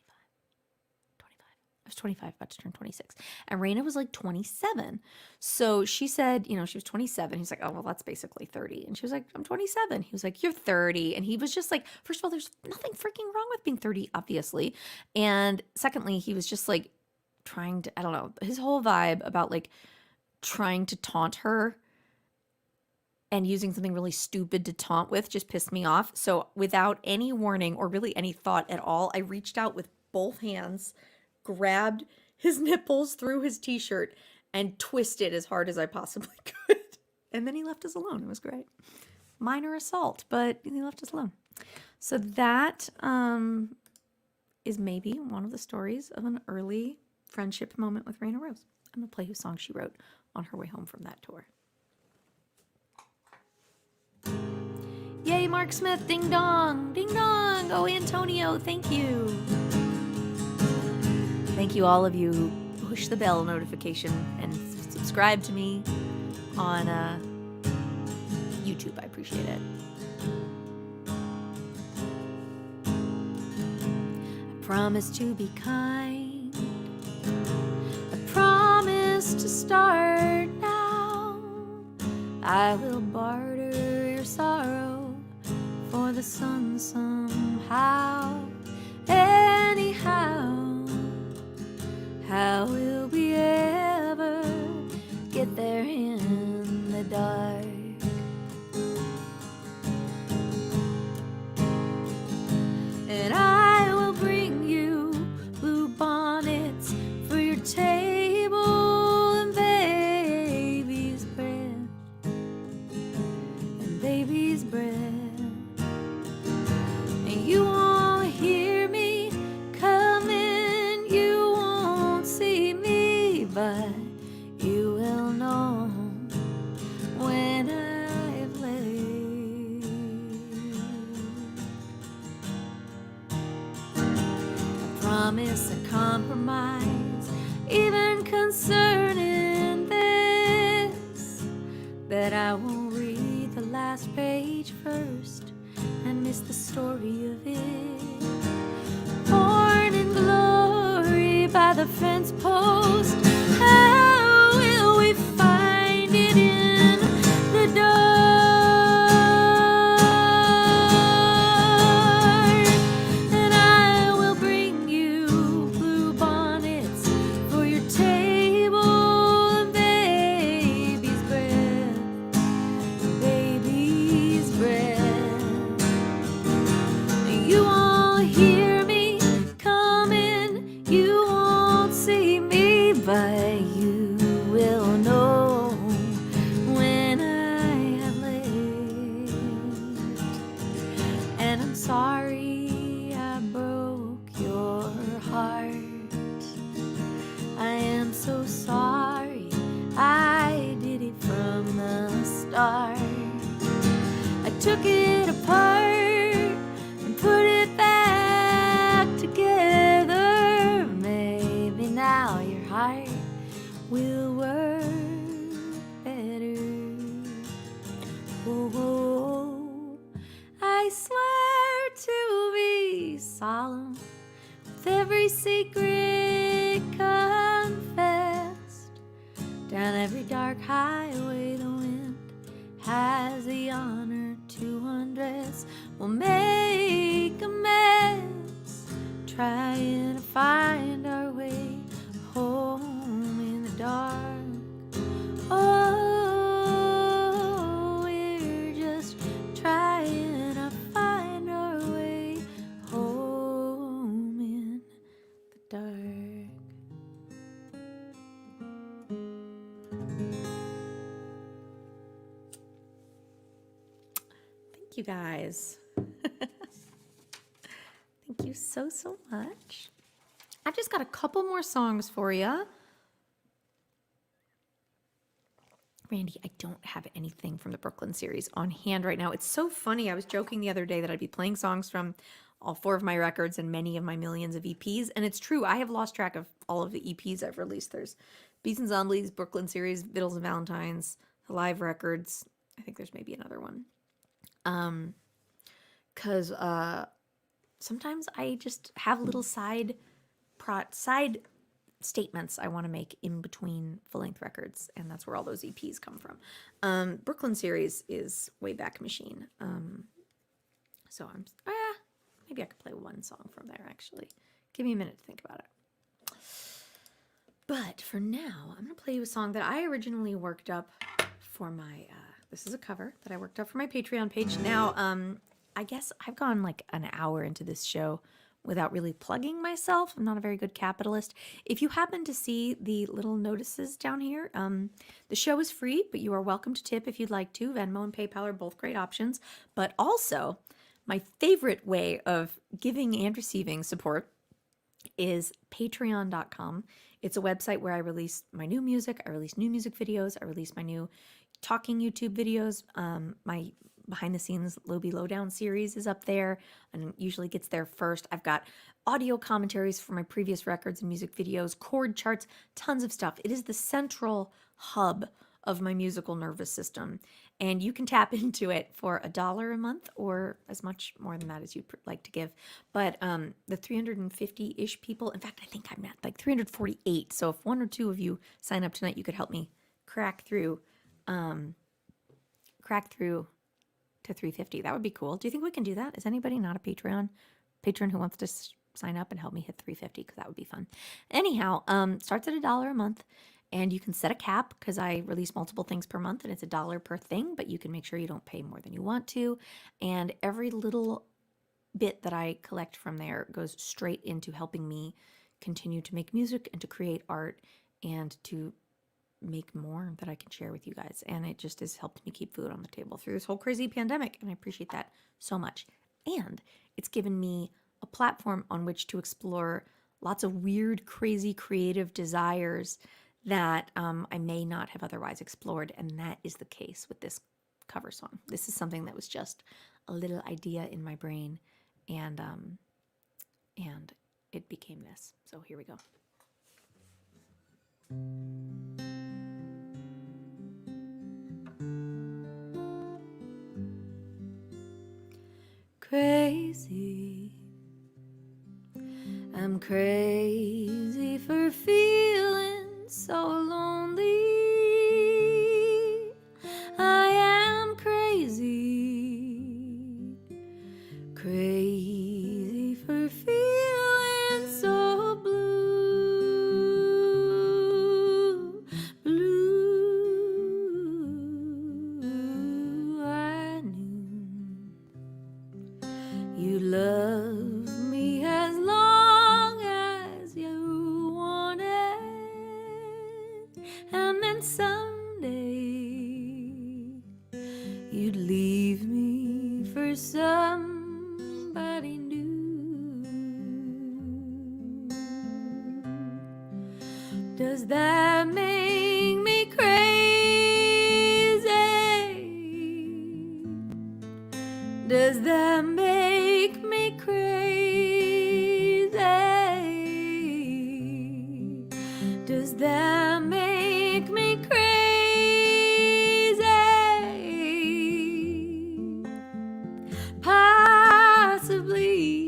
I was 25, about to turn 26. And Raina was like 27. So she said, she was 27. He's like, oh, well, that's basically 30. And she was like, I'm 27. He was like, you're 30. And he was just like, first of all, there's nothing freaking wrong with being 30, obviously. And secondly, he was just like trying to, I don't know, his whole vibe about like trying to taunt her and using something really stupid to taunt with just pissed me off. So without any warning or really any thought at all, I reached out with both hands, grabbed his nipples through his t-shirt and twisted as hard as I possibly could. And then he left us alone. It was great. Minor assault, but he left us alone. So that is maybe one of the stories of an early friendship moment with Raina Rose. I'm going to play you a song she wrote on her way home from that tour. Yay, Mark Smith, ding dong, ding dong. Oh, Antonio, thank you. Thank you, all of you who push the bell notification and subscribe to me on YouTube. I appreciate it. I promise to be kind. I promise to start now. I will barter your sorrow for the sun somehow. Anyhow, how will we ever get there in the dark? And I will bring you blue bonnets for your table and baby's bread. And baby's bread. And you won't hear me coming, you won't see me, but you will know when I've left. I promise a compromise, even concerning this, that I won't read the last page first and miss the story of it. Born in glory by the fence post, how will we find it in the dark? And I will bring you blue bonnets for your table and baby's breath, baby's breath. You won't hear me coming, you won't see me, but you will know when I have left. And I'm sorry I broke your heart. I am so sorry I did it from the start. I took it apart and put it back together. Maybe now your heart will work better. Oh, I swear to be solemn with every secret confessed. Down every dark highway the wind has the honor to undress. We'll make a mess, trying to find our way home in the dark. Oh, we're just trying to find our way home in the dark. Thank you guys. Thank you so much. I've just got a couple more songs for you. Randy, I don't have anything from the Brooklyn series on hand right now. It's so funny. I was joking the other day that I'd be playing songs from all 4 of my records and many of my millions of EPs. And it's true. I have lost track of all of the EPs I've released. There's Bees and Zombies, Brooklyn series, Vittles and Valentines, the live records. I think there's maybe another one. Because sometimes I just have little side statements I want to make in between full-length records, and that's where all those EPs come from. Brooklyn series is Wayback Machine. So I'm maybe I could play one song from there, actually. Give me a minute to think about it. But for now, I'm going to play you a song that I originally worked up for my this is a cover that I worked up for my Patreon page. Now, I guess I've gone like an hour into this show without really plugging myself. I'm not a very good capitalist. If you happen to see the little notices down here, the show is free, but you are welcome to tip if you'd like to. Venmo and PayPal are both great options. But also, my favorite way of giving and receiving support is patreon.com. It's a website where I release my new music, I release new music videos, I release my new talking YouTube videos. My behind the scenes Lobie Lowdown series is up there and usually gets there first. I've got audio commentaries for my previous records and music videos, chord charts, tons of stuff. It is the central hub of my musical nervous system, and you can tap into it for $1 a month or as much more than that as you'd like to give. But the 350-ish people, in fact, I think I'm at like 348. So if one or two of you sign up tonight, you could help me crack through to 350. That would be cool. Do you think we can do that? Is anybody not a patron who wants to sign up and help me hit 350? Because that would be fun. Anyhow, starts at $1 a month, and you can set a cap because I release multiple things per month, and it's $1 per thing. But you can make sure you don't pay more than you want to, and every little bit that I collect from there goes straight into helping me continue to make music and to create art and to make more that I can share with you guys. And it just has helped me keep food on the table through this whole crazy pandemic. And I appreciate that so much. And it's given me a platform on which to explore lots of weird, crazy, creative desires that I may not have otherwise explored. And that is the case with this cover song. This is something that was just a little idea in my brain, and it became this. So here we go. Crazy, I'm crazy for feeling so lonely. I am crazy, crazy for feeling so blue, blue. I knew you love me as long as you wanted, and then someday you'd leave me for somebody new. Does that make me crazy? Does that make me crazy? Does that make me crazy? Possibly.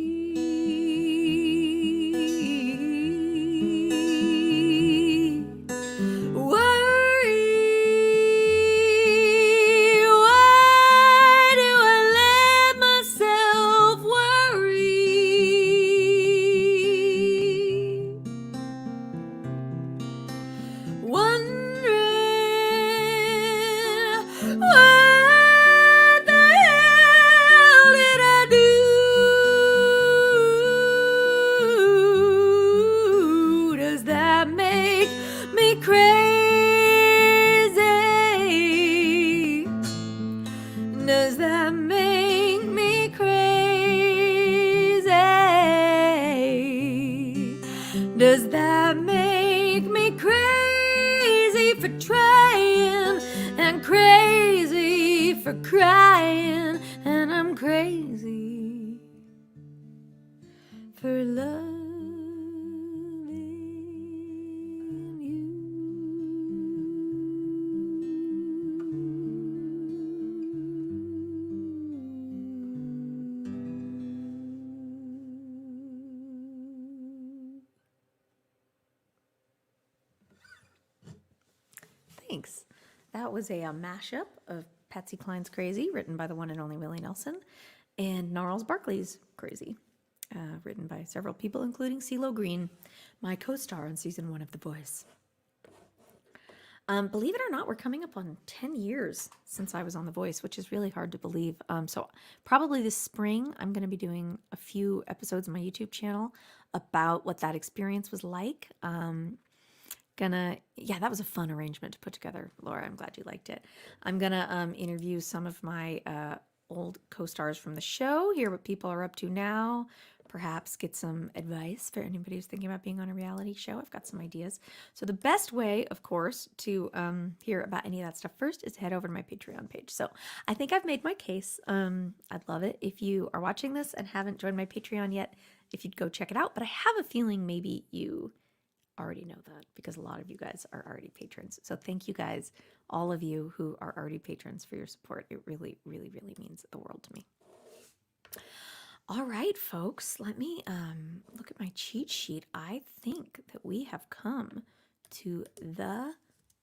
Does that make me crazy? Does that make me crazy for trying and crazy for crying? And I'm crazy for loving you. Thanks. That was a mashup of Patsy Cline's Crazy, written by the one and only Willie Nelson, and Gnarls Barkley's Crazy, written by several people, including CeeLo Green, my co-star on season 1 of The Voice. Believe it or not, we're coming up on 10 years since I was on The Voice, which is really hard to believe. So probably this spring, I'm going to be doing a few episodes on my YouTube channel about what that experience was like. Yeah, that was a fun arrangement to put together, Laura. I'm glad you liked it. I'm gonna interview some of my old co-stars from the show, hear what people are up to now, perhaps get some advice for anybody who's thinking about being on a reality show. I've got some ideas. So the best way, of course, to hear about any of that stuff first is head over to my Patreon page. So I think I've made my case. I'd love it if you are watching this and haven't joined my Patreon yet, if you'd go check it out. But I have a feeling maybe you already know that because a lot of you guys are already patrons. So thank you guys, all of you who are already patrons, for your support. It really, really, really means the world to me. All right, folks, let me look at my cheat sheet. I think that we have come to the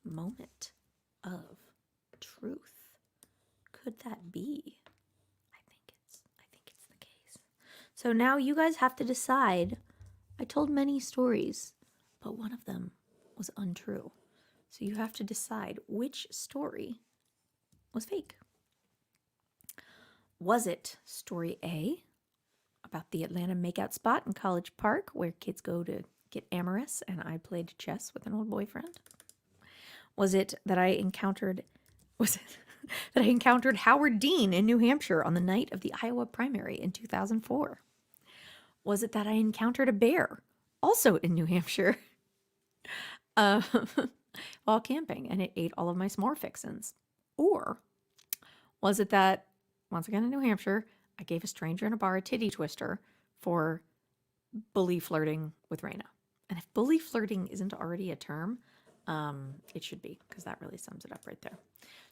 moment of truth. Could that be? I think it's the case. So now you guys have to decide. I told many stories, but one of them was untrue. So you have to decide which story was fake. Was it story A, about the Atlanta makeout spot in College Park where kids go to get amorous and I played chess with an old boyfriend? Was it that I encountered Howard Dean in New Hampshire on the night of the Iowa primary in 2004? Was it that I encountered a bear also in New Hampshire while camping and it ate all of my s'more fixins? Or was it that, once again in New Hampshire, I gave a stranger in a bar a titty twister for bully flirting with Raina? And if bully flirting isn't already a term, it should be, because that really sums it up right there.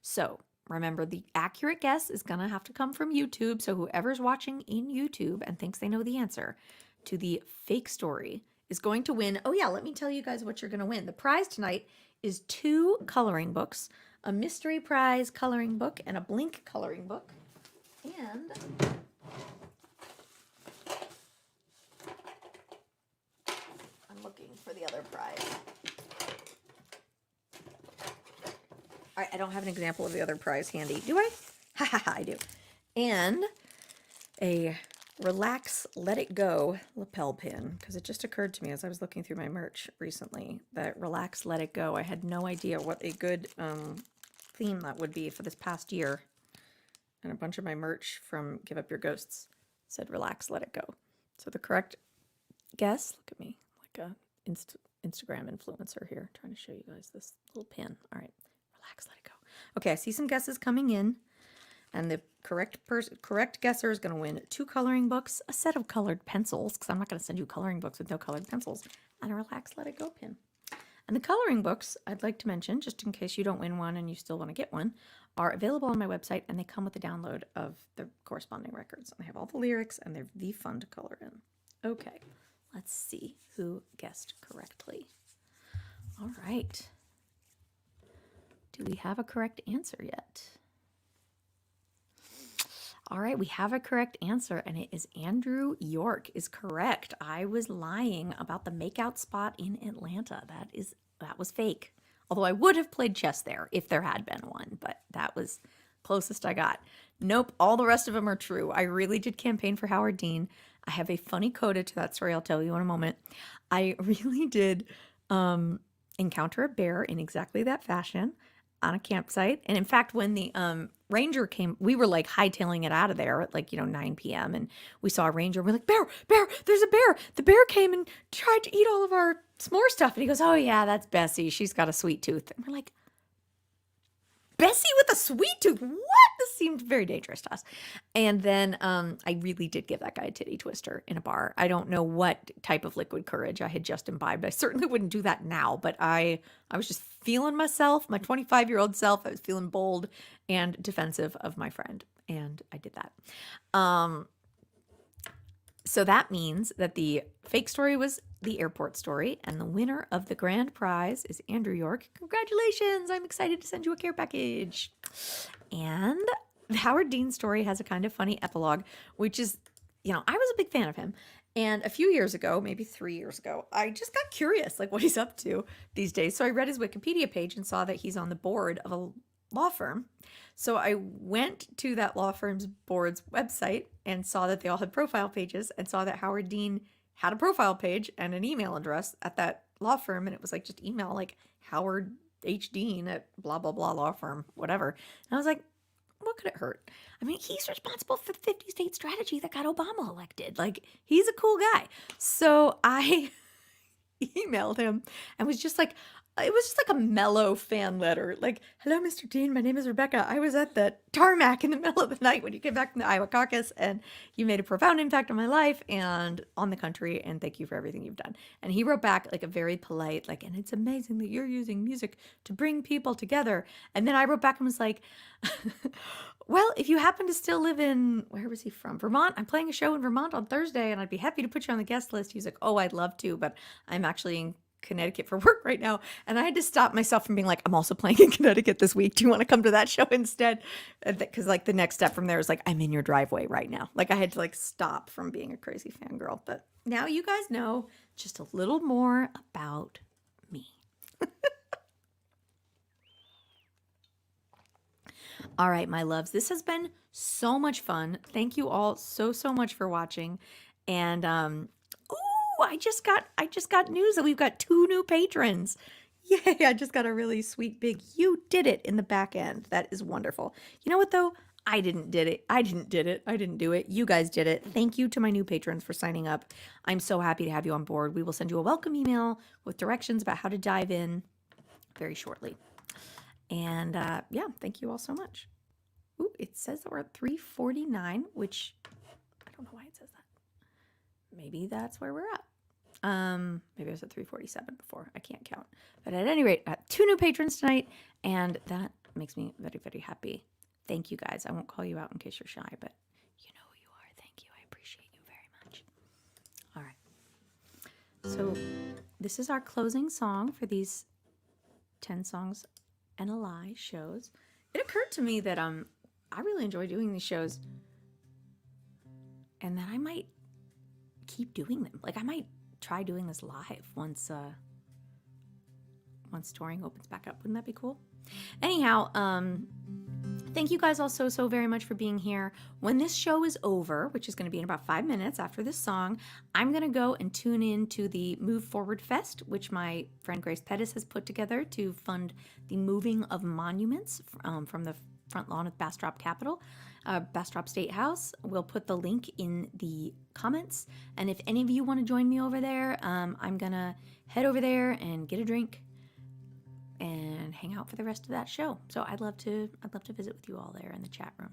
So remember, the accurate guess is going to have to come from YouTube. So whoever's watching in YouTube and thinks they know the answer to the fake story is going to win. Oh yeah, let me tell you guys what you're going to win. The prize tonight is 2 coloring books, a mystery prize coloring book, and a blink coloring book. And I'm looking for the other prize. All right, I don't have an example of the other prize handy. Do I? Ha ha ha, I do. And a Relax, Let It Go lapel pin, because it just occurred to me as I was looking through my merch recently that Relax, Let It Go, I had no idea what a good theme that would be for this past year. And a bunch of my merch from Give Up Your Ghosts said Relax, Let It Go. So the correct guess, look at me, like a Instagram influencer here, trying to show you guys this little pin. All right, relax, let it go. Okay, I see some guesses coming in. And the correct guesser is going to win 2 coloring books, a set of colored pencils, because I'm not going to send you coloring books with no colored pencils, and a Relax, Let It Go pin. And the coloring books, I'd like to mention, just in case you don't win one and you still want to get one, are available on my website, and they come with a download of the corresponding records. And they have all the lyrics, and they're the fun to color in. Okay, let's see who guessed correctly. All right. Do we have a correct answer yet? All right, we have a correct answer, and it is Andrew York is correct. I was lying about the makeout spot in Atlanta. That was fake. Although I would have played chess there if there had been one, but that was closest I got. Nope, all the rest of them are true. I really did campaign for Howard Dean. I have a funny coda to that story I'll tell you in a moment. I really did encounter a bear in exactly that fashion on a campsite. And in fact, when the ranger came, we were like hightailing it out of there at 9 p.m. And we saw a ranger. We're like, bear, there's a bear. The bear came and tried to eat all of our s'more stuff. And he goes, oh yeah, that's Bessie. She's got a sweet tooth. And we're like, Bessie with a sweet tooth? What? This seemed very dangerous to us. And then I really did give that guy a titty twister in a bar. I don't know what type of liquid courage I had just imbibed. I certainly wouldn't do that now, but I was just feeling myself, my 25-year-old self. I was feeling bold and defensive of my friend, and I did that. So that means that the fake story was the airport story, and the winner of the grand prize is Andrew York. Congratulations! I'm excited to send you a care package. And the Howard Dean story has a kind of funny epilogue, which is, I was a big fan of him. And a few years ago, maybe 3 years ago, I just got curious, what he's up to these days. So I read his Wikipedia page and saw that he's on the board of a law firm. So I went to that law firm's board's website and saw that they all had profile pages and saw that Howard Dean had a profile page and an email address at that law firm. And it was just email Howard H. Dean at blah, blah, blah law firm, whatever. And I was like, what could it hurt? I mean, he's responsible for the 50 state strategy that got Obama elected. Like, he's a cool guy. So I emailed him and was just like, it was just like a mellow fan letter. Like, hello, Mr. Dean. My name is Rebecca. I was at the tarmac in the middle of the night when you came back from the Iowa caucus, and you made a profound impact on my life and on the country. And thank you for everything you've done. And he wrote back like a very polite, like, and it's amazing that you're using music to bring people together. And then I wrote back and was like, well, if you happen to still live in, where was he from? Vermont. I'm playing a show in Vermont on Thursday, and I'd be happy to put you on the guest list. He was like, oh, I'd love to, but I'm actually in Connecticut for work right now. And I had to stop myself from being like, I'm also playing in Connecticut this week. Do you want to come to that show instead? Because like the next step from there is like, I'm in your driveway right now. Like I had to like stop from being a crazy fangirl. But now you guys know just a little more about me. All right, my loves, this has been so much fun. Thank you all so much for watching. And I just got news that we've got 2 new patrons. Yay, I just got a really sweet big you did it in the back end. That is wonderful. You know what though? I didn't do it. You guys did it. Thank you to my new patrons for signing up. I'm so happy to have you on board. We will send you a welcome email with directions about how to dive in very shortly. And yeah, thank you all so much. Ooh, it says that we're at 349, which I don't know why it says that. Maybe that's where we're at. Maybe I was at 347 before. I can't count. But at any rate, 2 new patrons tonight, and that makes me very, very happy. Thank you guys. I won't call you out in case you're shy, but you know who you are. Thank you. I appreciate you very much. All right. So this is our closing song for these 10 songs and a lie shows. It occurred to me that I really enjoy doing these shows, and that I might keep doing them. Like I might try doing this live once touring opens back up. Wouldn't that be cool? Anyhow, thank you guys all so very much for being here. When this show is over, which is going to be in about 5 minutes after this song, I'm going to go and tune in to the Move Forward Fest, which my friend Grace Pettis has put together to fund the moving of monuments from the front lawn of Bastrop Capitol, Bastrop State House. We'll put the link in the comments. And if any of you want to join me over there, I'm going to head over there and get a drink and hang out for the rest of that show. So I'd love to visit with you all there in the chat room.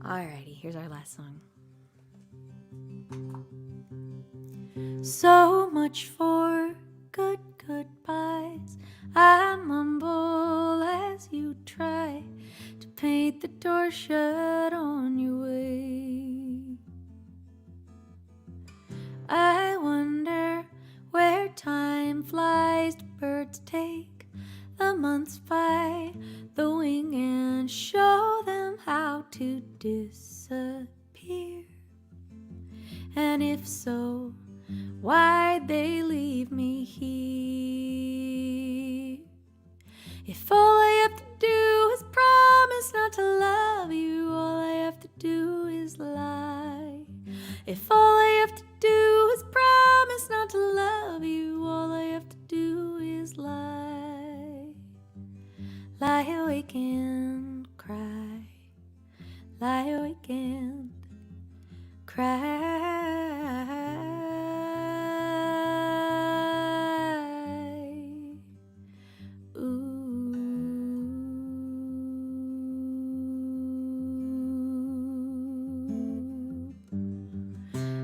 Alrighty, here's our last song. So much for goodbyes. I mumble as you try to paint the door shut on your way. I wonder where time flies. Do birds take the months by the wing and show them how to disappear? And if so, why'd they leave me here? If all I have to do is promise not to love you, all I have to do is lie. If all I have to do is promise not to love you, all I have to do is lie. Lie awake and cry. Lie awake and cry.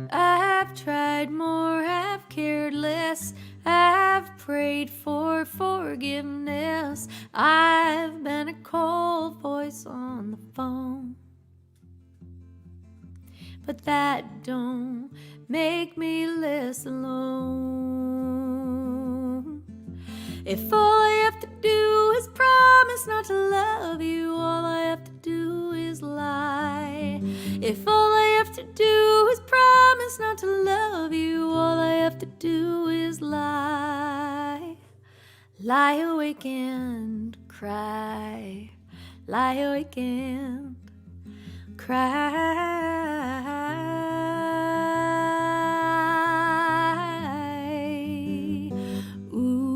I've tried more, I've cared less, I've prayed for forgiveness, I've been a cold voice on the phone, but that don't make me less alone. If all I have to do is promise not to love you, all I have to do is lie. If all I have to do is promise not to love you, all I have to do is lie. Lie awake and cry. Lie awake and cry. Ooh.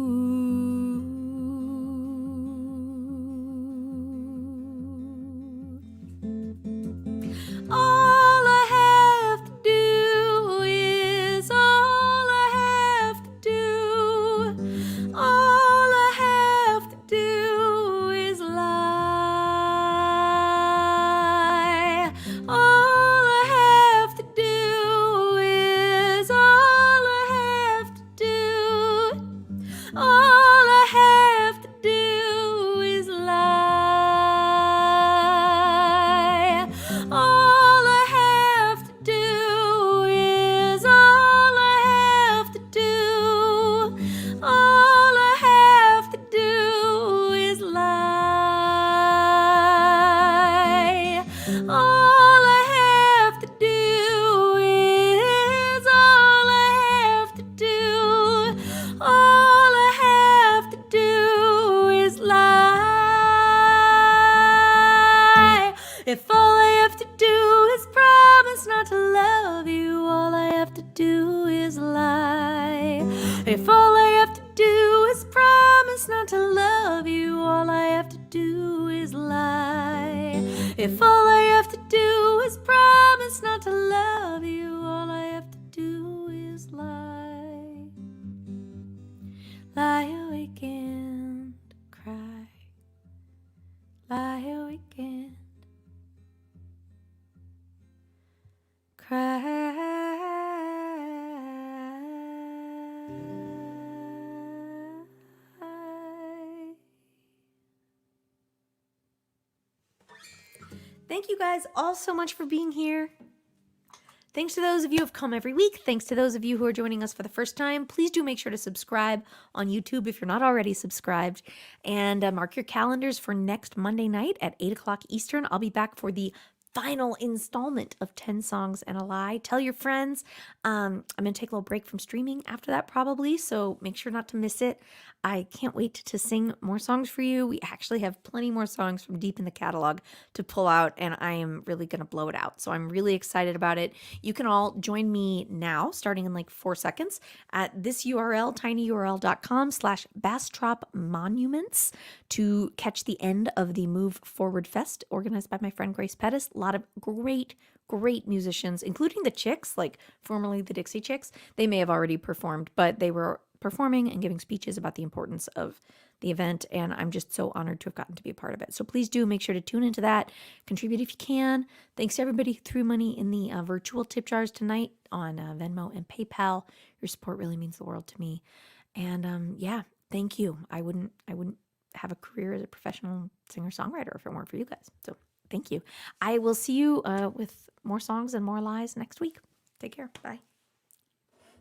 have to do is promise not to love you. All I have to do is lie. If all I have to do is promise not to love you, all I have to do is lie. If all I have to do is promise not to love you, all I have to do is lie. Lie awake and cry. Lie awake and cry. Thank you guys all so much for being here. Thanks to those of you who have come every week. Thanks to those of you who are joining us for the first time. Please do make sure to subscribe on YouTube if you're not already subscribed. And mark your calendars for next Monday night at 8 o'clock Eastern. I'll be back for the final installment of 10 Songs and a Lie. Tell your friends. I'm going to take a little break from streaming after that probably, so make sure not to miss it. I can't wait to sing more songs for you. We actually have plenty more songs from deep in the catalog to pull out, and I am really going to blow it out. So I'm really excited about it. You can all join me now, starting in like 4 seconds, at this URL, tinyurl.com/Bastrop Monuments, to catch the end of the Move Forward Fest organized by my friend Grace Pettis. A lot of great musicians, including the Chicks, like formerly the Dixie Chicks. They may have already performed, but they were performing and giving speeches about the importance of the event, and I'm just so honored to have gotten to be a part of it. So please do make sure to tune into that, contribute if you can. Thanks to everybody who threw money in the virtual tip jars tonight on Venmo and PayPal. Your support really means the world to me, and yeah, thank you. I wouldn't have a career as a professional singer-songwriter if it weren't for you guys. So thank you. I will see you with more songs and more lies next week. Take care. Bye.